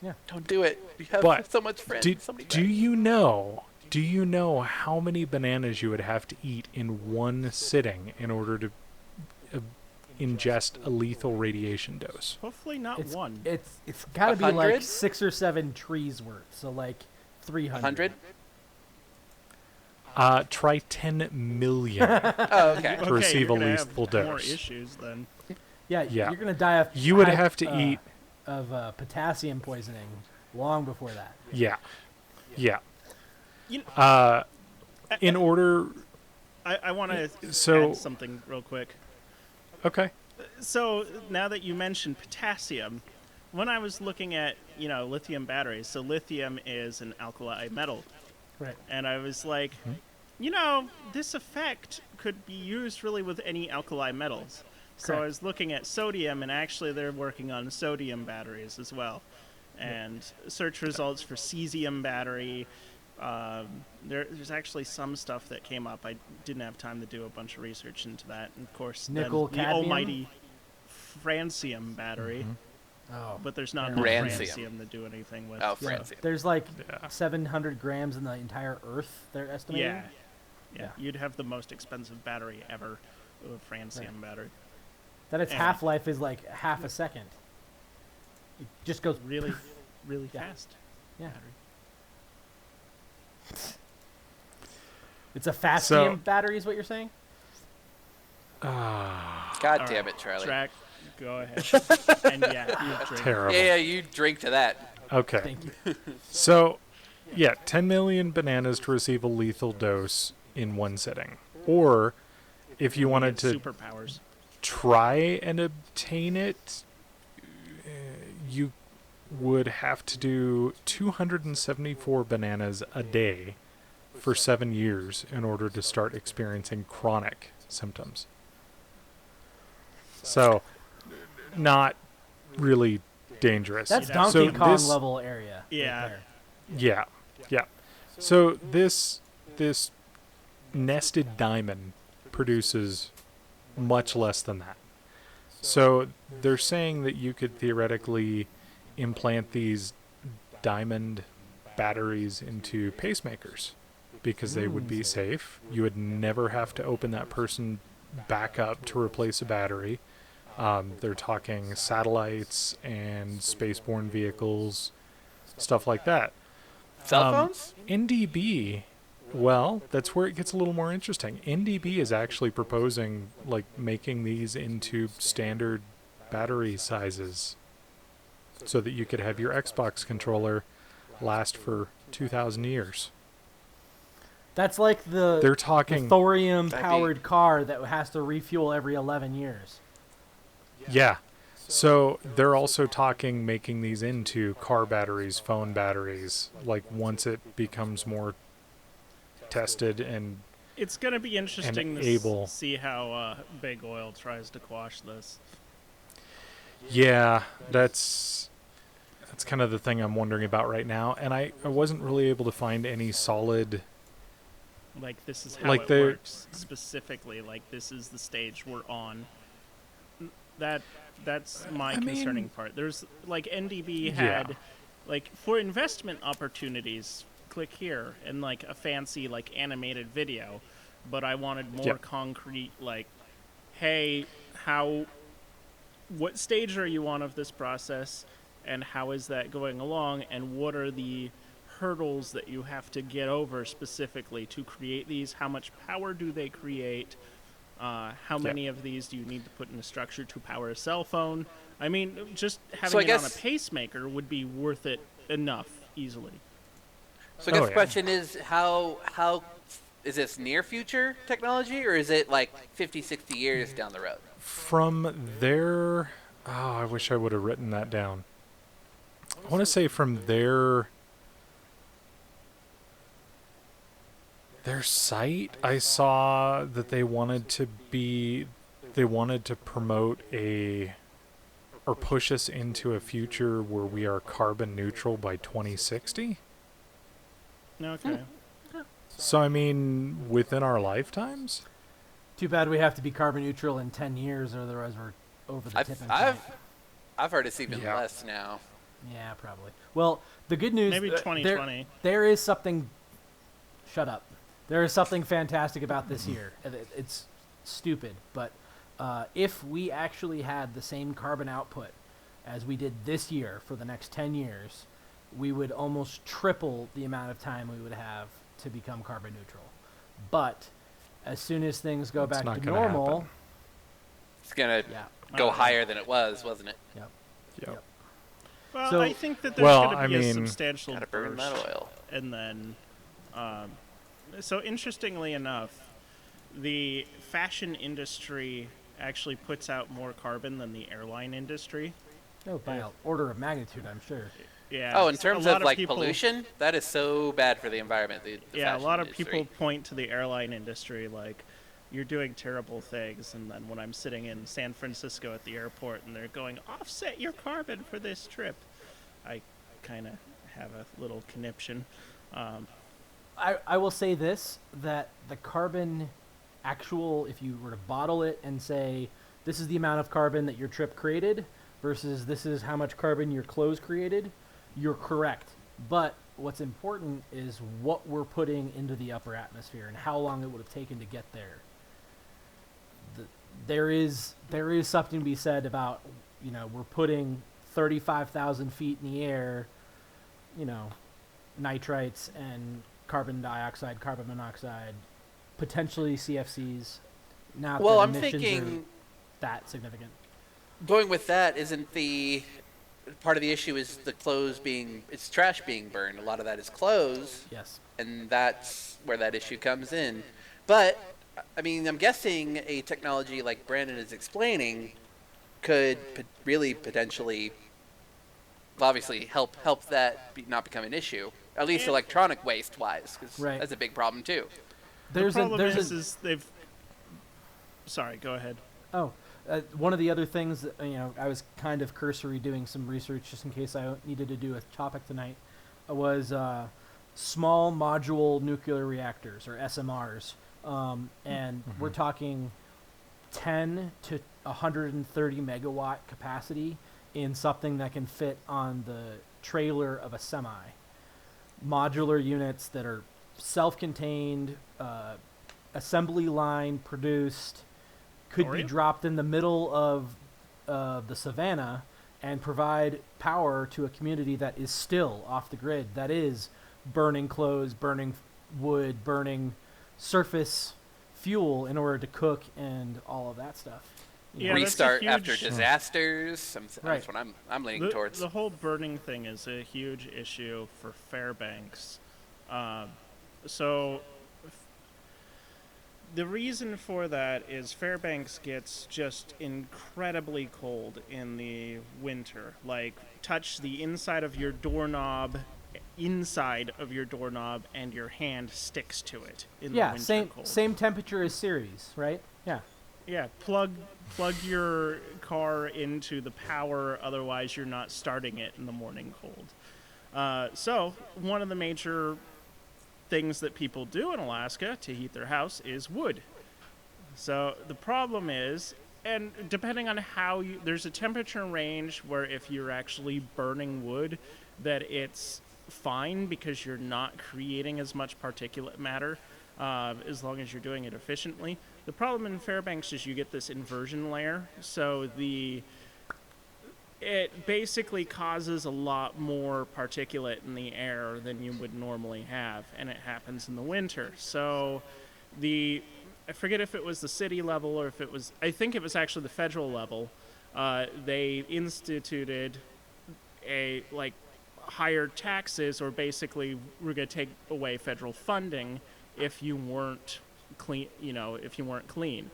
Yeah. Don't do it. You have so much friends. Do you know how many bananas you would have to eat in one sitting in order to ingest a lethal radiation dose? Hopefully not one. It's got to be 100? like 6 or 7 trees worth, so like 300. 100? Try 10 million Oh, okay. to receive a you're gonna lethal have dose. More issues then. Yeah, Yeah. you're gonna die of. You would have to eat of potassium poisoning long before that. Yeah. You In order. I want to add something real quick. Okay. So now that you mentioned potassium, when I was looking at lithium batteries, so lithium is an alkali metal, Right. and I was like, this effect could be used really with any alkali metals. So I Correct. was looking at sodium, and actually they're working on sodium batteries as well. And search results for cesium battery. There's actually some stuff that came up. I didn't have time to do a bunch of research into that. And of course, Nickel, the cadmium? almighty francium battery. Oh. But there's not Yeah. enough Rancium. francium to do anything with. Oh, so- francium. There's like Yeah. 700 grams in the entire Earth. They're estimating. Yeah. Yeah. You'd have the most expensive battery ever, a francium battery. That its Anyway. half-life is like half a second. It just goes Really, really Yeah. fast. Yeah. Battery. It's a fastium battery, is what you're saying? God damn it, Charlie. Track, go ahead. And yeah, you drink. Terrible. Yeah, you drink to that. Okay. Thank you. So, 10 million bananas to receive a lethal dose in one sitting. Or, if you wanted to Superpowers. try and obtain it, you would have to do 274 bananas a day for 7 years in order to start experiencing chronic symptoms. So, not really dangerous. That's So Donkey Kong this- level area. right Yeah. there. Yeah. So this nested diamond produces much less than that. So they're saying that you could theoretically implant these diamond batteries into pacemakers because they would be safe. You would never have to open that person back up to replace a battery. They're talking satellites and spaceborne vehicles, stuff like that. Cell phones? NDB, well, that's where it gets a little more interesting. NDB is actually proposing like making these into standard battery sizes so that you could have your Xbox controller last for 2,000 years. That's like the They're talking thorium-powered car that has to refuel every 11 years. Yeah. So they're also talking making these into car batteries, phone batteries, like once it becomes more tested and It's going to be interesting to able. see how Big Oil tries to quash this. yeah, that's kind of the thing I'm wondering about right now. And I wasn't really able to find any solid. Like, this is how Like it the- works specifically. Like, this is the stage we're on. That's my I mean- concerning part. There's, like, NDB Yeah. had, like, for investment opportunities, click here, and, like, a fancy, like, animated video. But I wanted more Yep. concrete, like, hey, what stage are you on of this process, and how is that going along, and what are the hurdles that you have to get over specifically to create these? How much power do they create? How many of these do you need to put in a structure to power a cell phone? I mean, just having I it on a guess- pacemaker would be worth it enough easily. So I guess Oh, the yeah. question is, how is this near future technology, or is it like 50, 60 years down the road? From their, I wish I would have written that down. I want to say from their site, I saw that they wanted to promote or push us into a future where we are carbon neutral by 2060. Okay. So I mean, within our lifetimes. Too bad we have to be carbon neutral in 10 years, or otherwise we're over the tipping point. I've heard it's even Yeah. less now. Yeah, probably. Well, the good news... Maybe there- 2020. There is something... Shut up. There is something fantastic about this year. It's stupid, but if we actually had the same carbon output as we did this year for the next 10 years, we would almost triple the amount of time we would have to become carbon neutral. But as soon as things go That's back not to gonna normal... happen. It's gonna Yeah. go higher than it was, wasn't it? Yep. Yep. Well, So- I think that there's Well, going I to be a mean- substantial Gotta burn that burst. oil. And then, so interestingly enough, the fashion industry actually puts out more carbon than the airline industry. Oh, by an order of magnitude, I'm sure. Yeah. Oh, in a terms lot of like people, pollution, that is so bad for the environment. The Yeah, a fashion lot of industry. people point to the airline industry like, you're doing terrible things, and then when I'm sitting in San Francisco at the airport and they're going, offset your carbon for this trip, I kind of have a little conniption. I will say this, that the carbon actual, if you were to bottle it and say, this is the amount of carbon that your trip created versus this is how much carbon your clothes created, you're correct. But what's important is what we're putting into the upper atmosphere and how long it would have taken to get there. There is something to be said about, we're putting 35,000 feet in the air, nitrites and carbon dioxide, carbon monoxide, potentially CFCs. Not Well, that I'm emissions are thinking that significant. going with that isn't the part of the issue is the clothes it's trash being burned. A lot of that is clothes, Yes. and that's where that issue comes in. But I mean, I'm guessing a technology like Brandon is explaining could really potentially, obviously, help that not become an issue. At least And- electronic waste wise, because Right. that's a big problem too. The problem there's is they've... Sorry, go ahead. one of the other things that, I was kind of cursory doing some research just in case I needed to do a topic tonight, was small module nuclear reactors, or SMRs, And we're talking 10 to 130 megawatt capacity in something that can fit on the trailer of a semi. Modular units that are self-contained, assembly line produced, could be dropped in the middle of the savannah and provide power to a community that is still off the grid, that is burning clothes, burning wood, burning surface fuel in order to cook and all of that stuff. Yeah, Restart that's a after huge- disasters. Right. That's what I'm leaning towards. The whole burning thing is a huge issue for Fairbanks. So the reason for that is Fairbanks gets just incredibly cold in the winter. Like, touch the inside of your doorknob, and your hand sticks to it in the winter cold. Same temperature as Ceres, right? Yeah. Yeah, plug your car into the power, otherwise you're not starting it in the morning cold. So one of the major things that people do in Alaska to heat their house is wood. So the problem is, and depending on how there's a temperature range where if you're actually burning wood, that it's fine because you're not creating as much particulate matter as long as you're doing it efficiently. The problem in Fairbanks is you get this inversion layer, so it basically causes a lot more particulate in the air than you would normally have, and it happens in the winter. So I forget if it was the city level or if it was, I think it was actually the federal level, they instituted higher taxes, or basically we're going to take away federal funding if you weren't clean, if you weren't clean.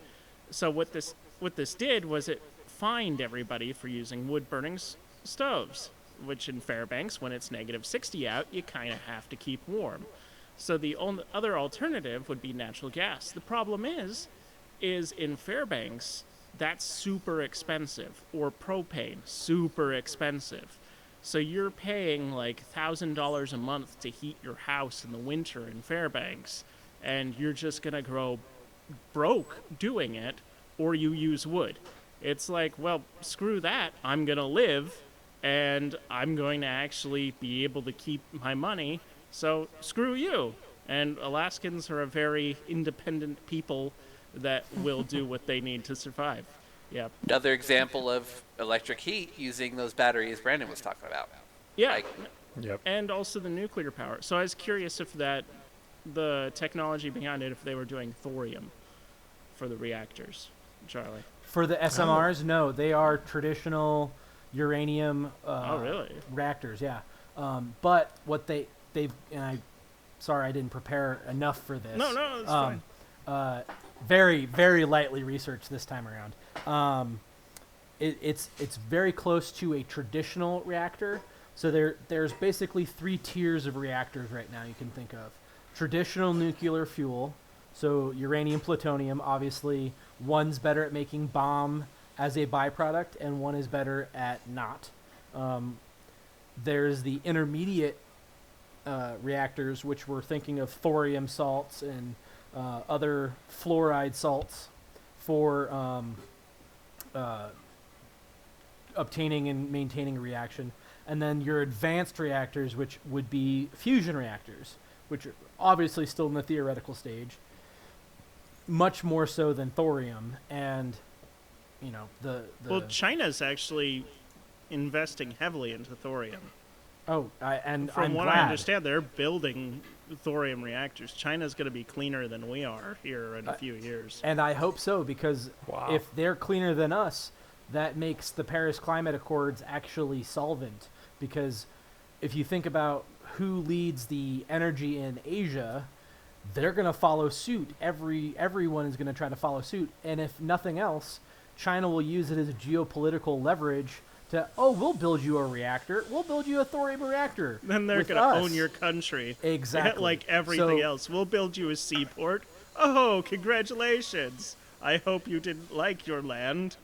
So what this did was it fined everybody for using wood burning stoves, which in Fairbanks, when it's negative 60 out, you kind of have to keep warm. So the only other alternative would be natural gas. The problem is in Fairbanks, that's super expensive, or propane, super expensive. So you're paying like $1,000 a month to heat your house in the winter in Fairbanks, and you're just going to grow broke doing it, or you use wood. It's like, well, screw that. I'm going to live, and I'm going to actually be able to keep my money, so screw you. And Alaskans are a very independent people that will do what they need to survive. Yeah. Another example of electric heat using those batteries Brandon was talking about. Yeah. Yep. And also the nuclear power. So I was curious if the technology behind it, if they were doing thorium for the reactors, Charlie. For the SMRs, no, they are traditional uranium really? reactors, yeah. But what they've, and sorry I didn't prepare enough for this. No, it's fine. Very, very lightly researched this time around. It's very close to a traditional reactor. So there's basically 3 tiers of reactors right now you can think of. Traditional nuclear fuel, so uranium, plutonium, obviously one's better at making bomb as a byproduct and one is better at not. There's the intermediate reactors, which we're thinking of thorium salts and other fluoride salts for obtaining and maintaining a reaction. And then your advanced reactors, which would be fusion reactors, which are obviously still in the theoretical stage, much more so than thorium. And, Well, China's actually investing heavily into thorium. From I'm what glad. I understand, they're building thorium reactors. China's going to be cleaner than we are here in a few years. And I hope so, because Wow. if they're cleaner than us, that makes the Paris Climate Accords actually solvent. Because if you think about who leads the energy in Asia, they're going to follow suit. Everyone is going to try to follow suit. And if nothing else, China will use it as a geopolitical leverage to, we'll build you a reactor. We'll build you a thorium reactor. Then they're going to own your country. Exactly. Like everything else. We'll build you a seaport. Oh, congratulations. I hope you didn't like your land.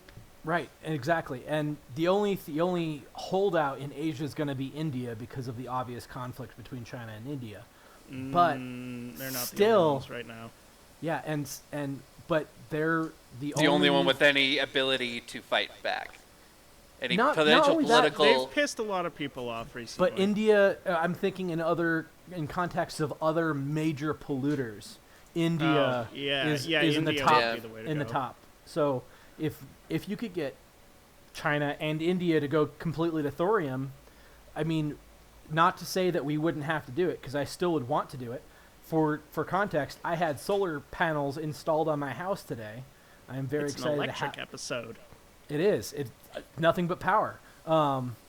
Right, exactly. And the only holdout in Asia is going to be India because of the obvious conflict between China and India. But they're not the only still, ones right now. Yeah, but they're The only one with any ability to fight back. Any Not potential only that, political. They've pissed a lot of people off recently. But India, I'm thinking in context of other major polluters. India is in India the would top. be the way to In the go. top. So if you could get China and India to go completely to thorium, I mean, not to say that we wouldn't have to do it, because I still would want to do it. For context, I had solar panels installed on my house today. I am very It's an excited electric to episode. It is. It's nothing but power.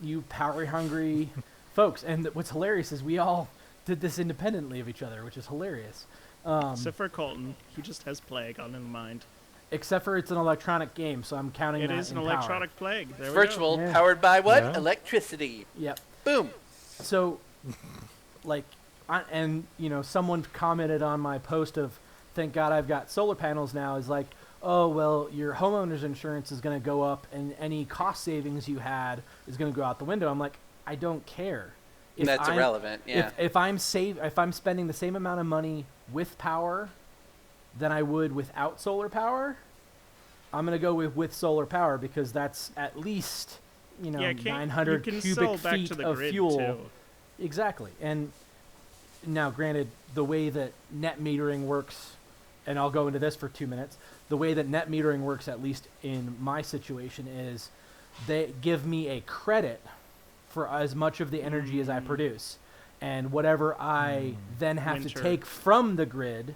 You power-hungry folks. And what's hilarious is we all did this independently of each other, which is hilarious. Except for Colton, he just has plague on his mind. Except for it's an electronic game, so I'm counting It that is an in electronic plague. There It's we go. virtual, Yeah. powered by what? Yeah. Electricity. Power. Yep. Boom. So, like, someone commented on my post of, thank God I've got solar panels now, is like, oh, well, your homeowner's insurance is going to go up and any cost savings you had is going to go out the window. I'm like, I don't care. That's irrelevant. Yeah. If I'm spending the same amount of money with power than I would without solar power, I'm going to go with solar power, because that's at least, 900 you can cubic sell back feet to the of grid fuel. too. Exactly. And now, granted, the way that net metering works, and I'll go into this for 2 minutes, the way that net metering works, at least in my situation, is they give me a credit for as much of the energy as I produce. And whatever I then have to Winter. take from the grid,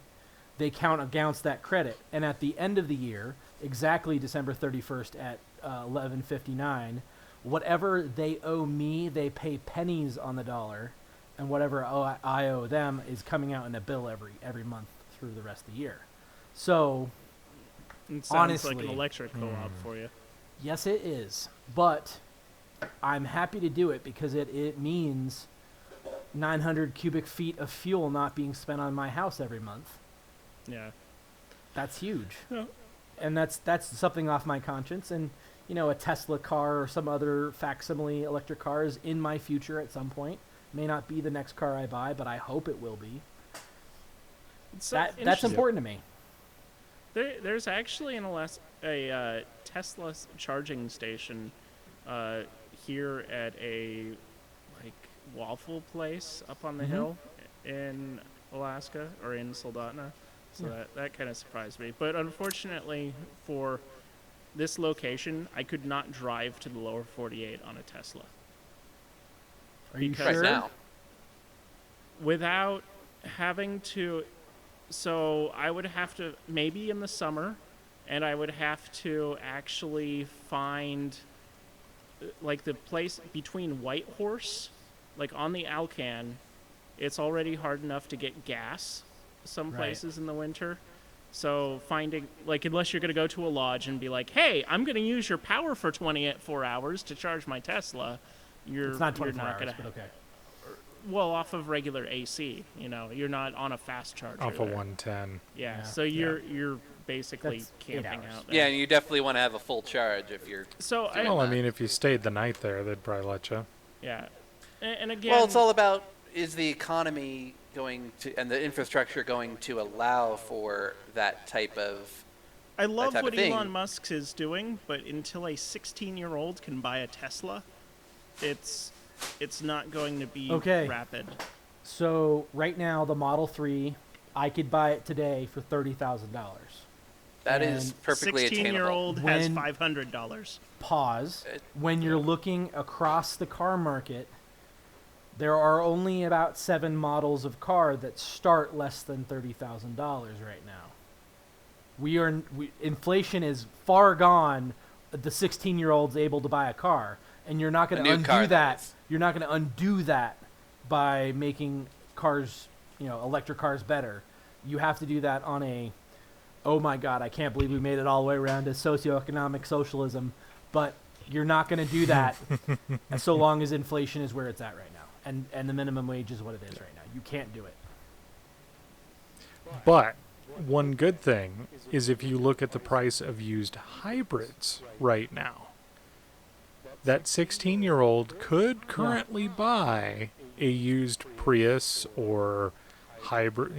they count against that credit. And at the end of the year, exactly December 31st at 11:59, whatever they owe me, they pay pennies on the dollar, and whatever I owe them is coming out in a bill every month through the rest of the year. So, It sounds honestly, like an electric co-op for you. yes, it is. But I'm happy to do it, because it means 900 cubic feet of fuel not being spent on my house every month. Yeah. That's huge. Yeah. And that's something off my conscience. And, a Tesla car or some other facsimile electric car is in my future at some point. May not be the next car I buy, but I hope it will be. That's important to me. There's actually a Tesla charging station here at a waffle place up on the hill in Alaska, or in Soldotna. So that kind of surprised me. But unfortunately for this location, I could not drive to the lower 48 on a Tesla. Are you Because Right sure? now. without having to. So I would have to, maybe in the summer, and I would have to actually find the place between Whitehorse, on the Alcan. It's already hard enough to get gas some Right. places in the winter. So finding, unless you're going to go to a lodge and be like, hey, I'm going to use your power for 24 hours to charge my Tesla, It's not 24 you're not hours, gonna, but okay. well, off of regular AC, you're not on a fast charger. Off of there. 110. Yeah, Yeah. so you're basically That's 8 camping hours. out there. Yeah, and you definitely want to have a full charge if you're. So Well, I mean, if you stayed the night there, they'd probably let you. yeah, and again, Well, it's all about, is the economy going to, and the infrastructure going to allow for that type of. I love type what of thing. Elon Musk is doing, but until a 16-year-old can buy a Tesla, it's not going to be Okay. rapid. So right now, the Model 3, I could buy it today for $30,000. That is And perfectly attainable. 16-year-old has When- $500. Pause. It- When you're looking across the car market, there are only about 7 models of car that start less than $30,000 right now. Inflation is far gone. The 16-year-old's able to buy a car, and you're not going A to new car, undo that that. is. You're not going to undo that by making cars, electric cars better. You have to do that on a, oh my God, I can't believe we made it all the way around to socioeconomic socialism, but you're not going to do that so long as inflation is where it's at right now, and the minimum wage is what it is right now. You can't do it. But one good thing is if you look at the price of used hybrids right now, that 16-year-old could currently buy a used Prius or hybrid,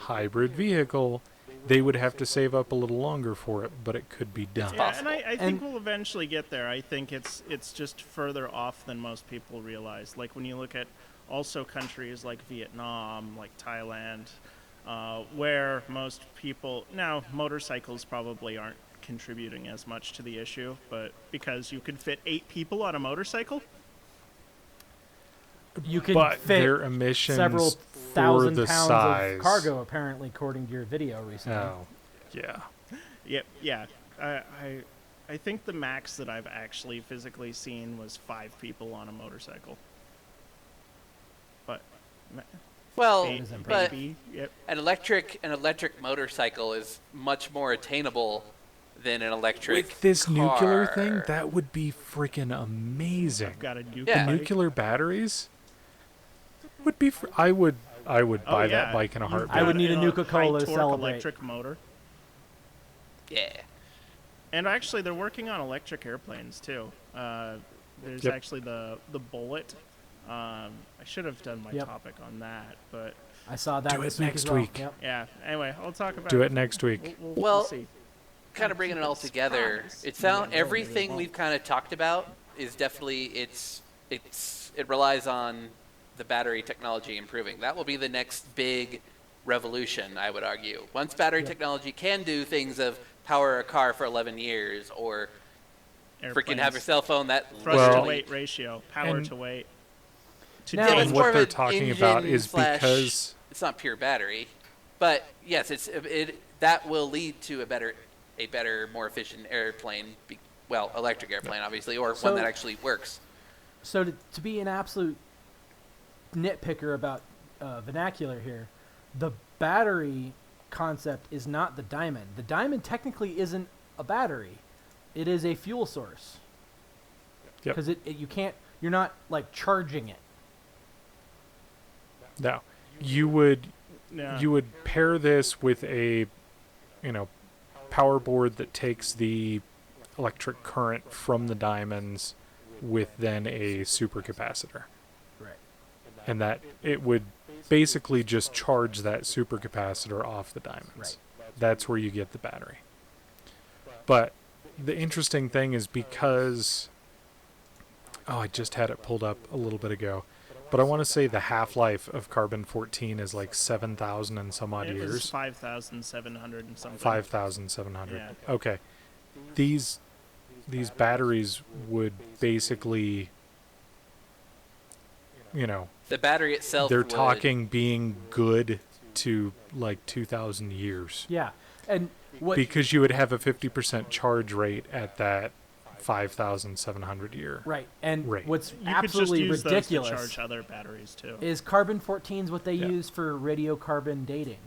hybrid vehicle, they would have to save up a little longer for it, but it could be done. Yeah, and possible. I think we'll eventually get there. I think it's just further off than most people realize. Like when you look at also countries like Vietnam, like Thailand, where most people now motorcycles probably aren't contributing as much to the issue, but because you could fit 8 people on a motorcycle. You can But fit their emissions several for thousand the pounds size. of cargo, apparently, according to your video recently. Oh, yeah. Yep, yeah. I think the max that I've actually physically seen was 5 people on a motorcycle. But Well, maybe, but yep. an electric motorcycle is much more attainable than an electric With this nuclear car. thing, that would be freaking amazing. I've got a new Yeah. bike. Nuclear batteries would be. I would buy that yeah. bike in a You've heartbeat. I would got need a Nuka-Cola to high-torque celebrate. electric motor. Yeah. And actually, they're working on electric airplanes too. There's Yep. actually the Bullet. I should have done my Yep. topic on that, but I saw that Do it this week next as well. week. Yep. yeah. Anyway, I'll talk about Do it next week. We'll Well, see. Kind of bringing it all together. Everything we've kind of talked about is definitely it relies on the battery technology improving. That will be the next big revolution, I would argue. Once battery technology can do things of power a car for 11 years or freaking have your Airplanes. cell phone that Thrust Well- to weight ratio, power and- to weight. Now- Yeah, And it's what more of they're an talking about engine is slash- because it's not pure battery, but yes, that will lead to a better, more efficient airplane. Electric airplane, obviously, or So- one that actually works. So to be an absolute nitpicker about vernacular here, the battery concept is not the diamond. The diamond technically isn't a battery; it is a fuel source. Yep. Because you're not like charging it. no, you would Yeah. you would pair this with a power board that takes the electric current from the diamonds with then a supercapacitor, Right. and that it would basically just charge that supercapacitor off the diamonds. Right. That's where you get the battery. But the interesting thing is because I just had it pulled up a little bit ago, but I want to say the half-life of carbon-14 is like 7,000 and some odd It was years. 5,700 and something. 5,700. Yeah. Okay. These batteries would basically, The battery itself. they're would- talking being good to like 2,000 years. Yeah, and what Because you would have a 50% charge rate at that 5,700 year. right, and Right. what's You absolutely could just use ridiculous those to charge other batteries too. is carbon 14 is what they Yeah. use for radiocarbon dating.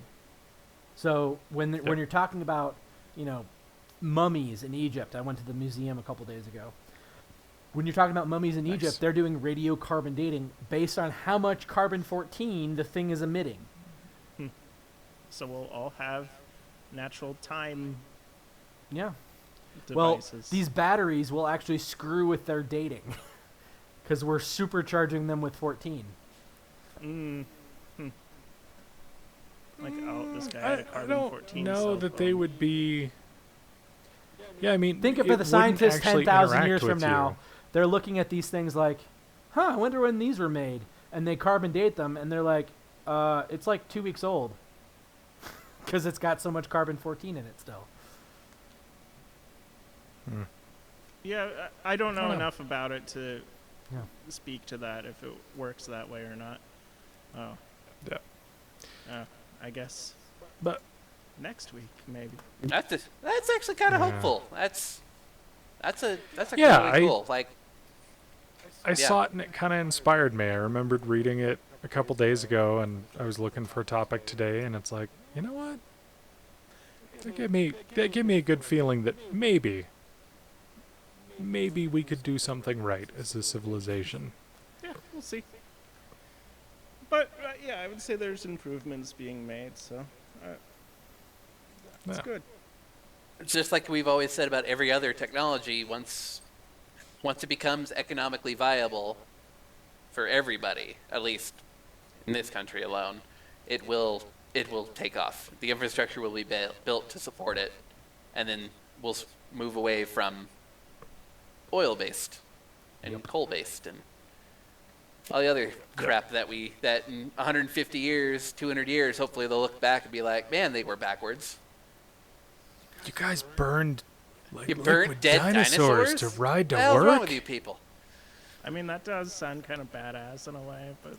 So when you're talking about mummies in Egypt, I went to the museum a couple days ago. When you're talking about mummies in Nice. Egypt, they're doing radiocarbon dating based on how much carbon 14 the thing is emitting. So we'll all have natural time Yeah. devices. Well, these batteries will actually screw with their dating because we're supercharging them with 14. Like, this guy had a I carbon don't 14 know cell that they phone. would be. Yeah, I mean, Think of it it, the wouldn't scientists actually 10,000 interact years from with now. you. They're looking at these things like, I wonder when these were made. And they carbon date them, and they're like, it's like 2 weeks old. Because it's got so much carbon 14 in it still. Yeah, I don't know know. enough about it to Yeah. speak to that, if it works that way or not. Oh. Yeah. I guess But next week, maybe. That's actually kind of Yeah. hopeful. That's Yeah, really cool. Like, I Yeah. saw it and it kind of inspired me. I remembered reading it a couple days ago, and I was looking for a topic today, and it's like, you know what? That gave me a good feeling that maybe we could do something right as a civilization. Yeah, we'll see. But yeah, I would say there's improvements being made, so it's Yeah. good. just like we've always said about every other technology, once it becomes economically viable for everybody, at least in this country alone, it will it will take off. The infrastructure will be built to support it, and then we'll move away from oil-based and coal-based and all the other crap that in 150 years, 200 years, hopefully they'll look back and be like, man, they were backwards. You guys burned You burnt liquid dead dinosaurs to ride to What the hell's work? wrong with you people? I mean, that does sound kind of badass in a way, but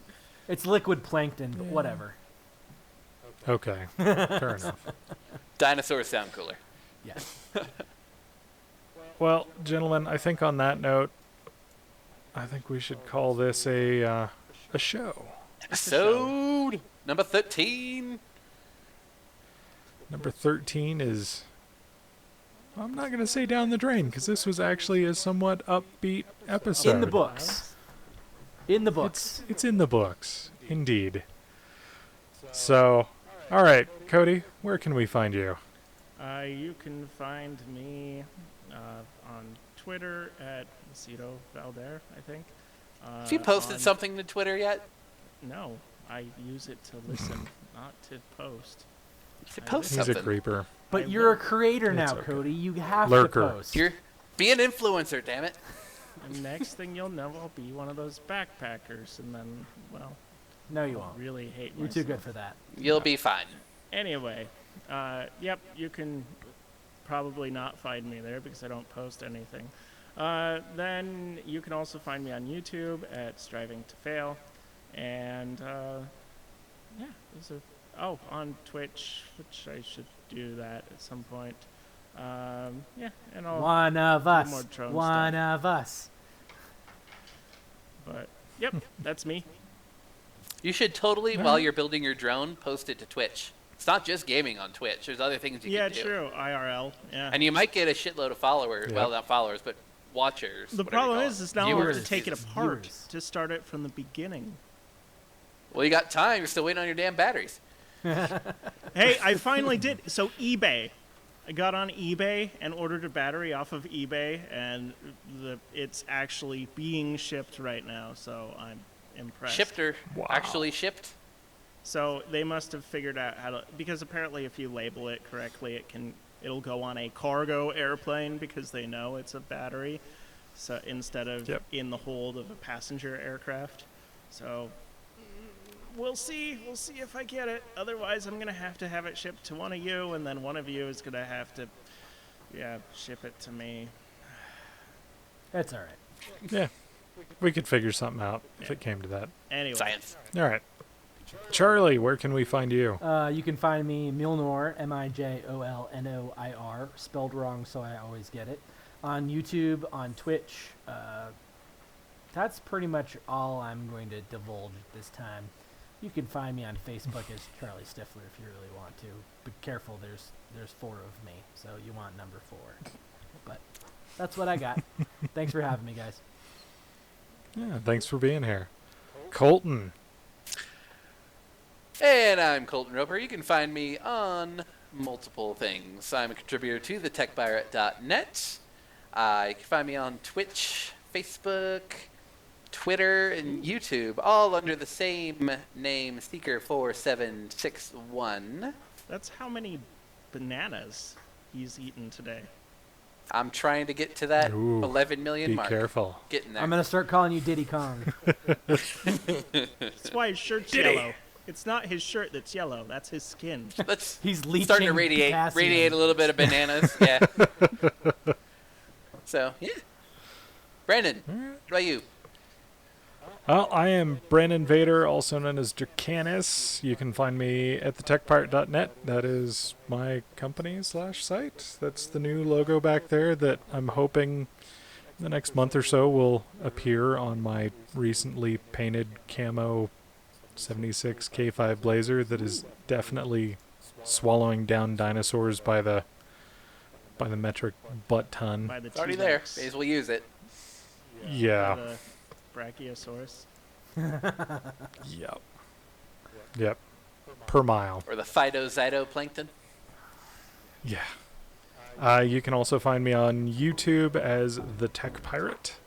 It's liquid plankton, but whatever. Okay, fair enough. Dinosaurs sound cooler. Yes. Well, gentlemen, I think on that note, I think we should call this a show. Episode number 13. Number 13 is... I'm not going to say down the drain, because this was actually a somewhat upbeat episode. In the books. In the books. It's in the books, indeed. So, all right, Cody, where can we find you? you can find me on Twitter at Cito Valder, I think. Have you posted on- something to Twitter yet? No, I use it to listen, not to post. You should post He's something. a creeper. But I you're a will. creator It's now, okay. Cody. You have Lurker. to post. Be an influencer, damn it. And next thing you'll know, I'll be one of those backpackers, and then, well, No, you I'll won't. really hate You're myself. too good for that. You'll be fine. Anyway, yep, you can probably not find me there because I don't post anything. Then you can also find me on YouTube at Striving to Fail, and yeah, those are on Twitch, which I should do that at some point. Yeah, and I'll. One of more us. drone One stuff. of us. But yep, that's me. You should totally, while you're building your drone, post it to Twitch. It's not just gaming on Twitch. There's other things you Yeah, can do. true. IRL. Yeah. And you might get a shitload of followers. Yep. Well, not followers, but watchers. The whatever you problem call is it. now I have Viewers. to take it Jesus. apart Viewers. to start it from the beginning. Well, you got time. You're still waiting on your damn batteries. Hey, I finally did. So eBay. I got on eBay and ordered a battery off of eBay, and it's actually being shipped right now, so I'm impressed. Shipped or Wow. actually shipped? So they must have figured out how to, because apparently if you label it correctly, it'll go on a cargo airplane because they know it's a battery, so instead of Yep. in the hold of a passenger aircraft. So we'll see if I get it. Otherwise, I'm gonna have to have it shipped to one of you, and then one of you is gonna have to, ship it to me. That's all right. Yeah, we could figure something out if Yeah. it came to that. Anyway, Science. All right. Charlie, where can we find you? You can find me Milnor, Mijolnoir, spelled wrong, so I always get it. On YouTube, on Twitch. That's pretty much all I'm going to divulge at this time. You can find me on Facebook as Charlie Stifler if you really want to. But careful, there's 4 of me, so you want number 4. But that's what I got. Thanks for having me, guys. Yeah, thanks for being here. Colton. And I'm Colton Roper. You can find me on multiple things. I'm a contributor to thetechpirate.net. You can find me on Twitch, Facebook, Twitter, and YouTube, all under the same name, Seeker4761. that's how many bananas he's eaten today. I'm trying to get to that Ooh, 11 million Be mark. careful. Getting there. I'm going to start calling you Diddy Kong. That's why his shirt's Diddy. yellow. It's not his shirt that's yellow. That's his skin. Let's He's leeching starting to radiate a little bit of bananas. Yeah. So, yeah. Brandon, what about you? Well, I am Brandon Vader, also known as Dracanis. You can find me at thetechpart.net. That is my company/site. That's the new logo back there that I'm hoping the next month or so will appear on my recently painted camo 76 K5 Blazer that is definitely swallowing down dinosaurs by the metric butt ton. By the It's already there. T-Rex. May as well use it. Yeah. By the Brachiosaurus. Yep. Yep. Per mile. Or the phytozytoplankton. Yeah. You can also find me on YouTube as The Tech Pirate.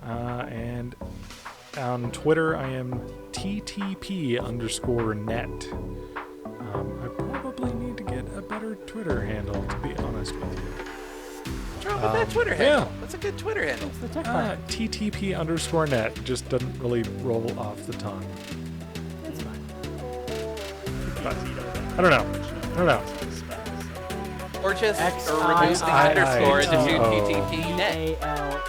And on Twitter, I am TTP_net. I probably need to get a better Twitter handle, to be honest with you. What's wrong with that Twitter handle? yeah. What's a good Twitter handle? It's the tech part. TTP_net just doesn't really roll off the tongue. It's fine. But I don't know. Or just X or I remove the I underscore and just do O. TTP net. ALDARE.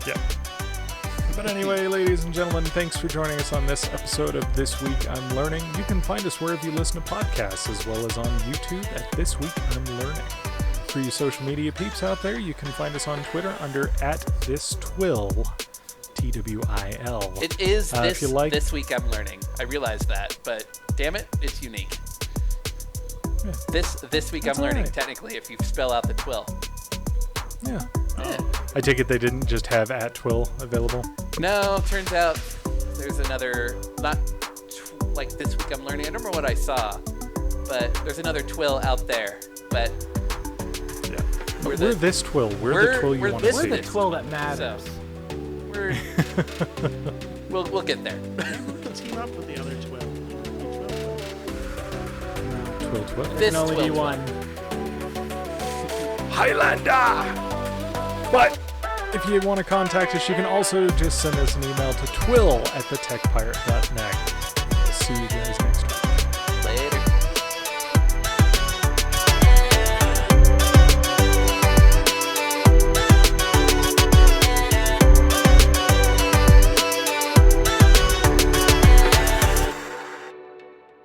Yeah. But anyway, ladies and gentlemen, thanks for joining us on this episode of This Week I'm Learning. You can find us wherever you listen to podcasts, as well as on YouTube at This Week I'm Learning. For you social media peeps out there, you can find us on Twitter under @ThisTWIL. TWIL. It is if you like- this week I'm learning. I realize that, but damn it, it's unique. Yeah. This week That's I'm learning. alright. Technically, if you spell out the TWIL. Yeah. Yeah. I take it they didn't just have @TWIL available. No, turns out there's another like this week I'm learning. I don't remember what I saw, but there's another TWIL out there. But Yeah. We're We're the- this TWIL. We're we're- the TWIL you we're want this to We're see. the twill that matters. we're we'll get there. Team up with the other 12. TWIL. This Can only be TWIL. one. Highlander! But if you want to contact us, you can also just send us an email to twill@thetechpirate.net. See you guys next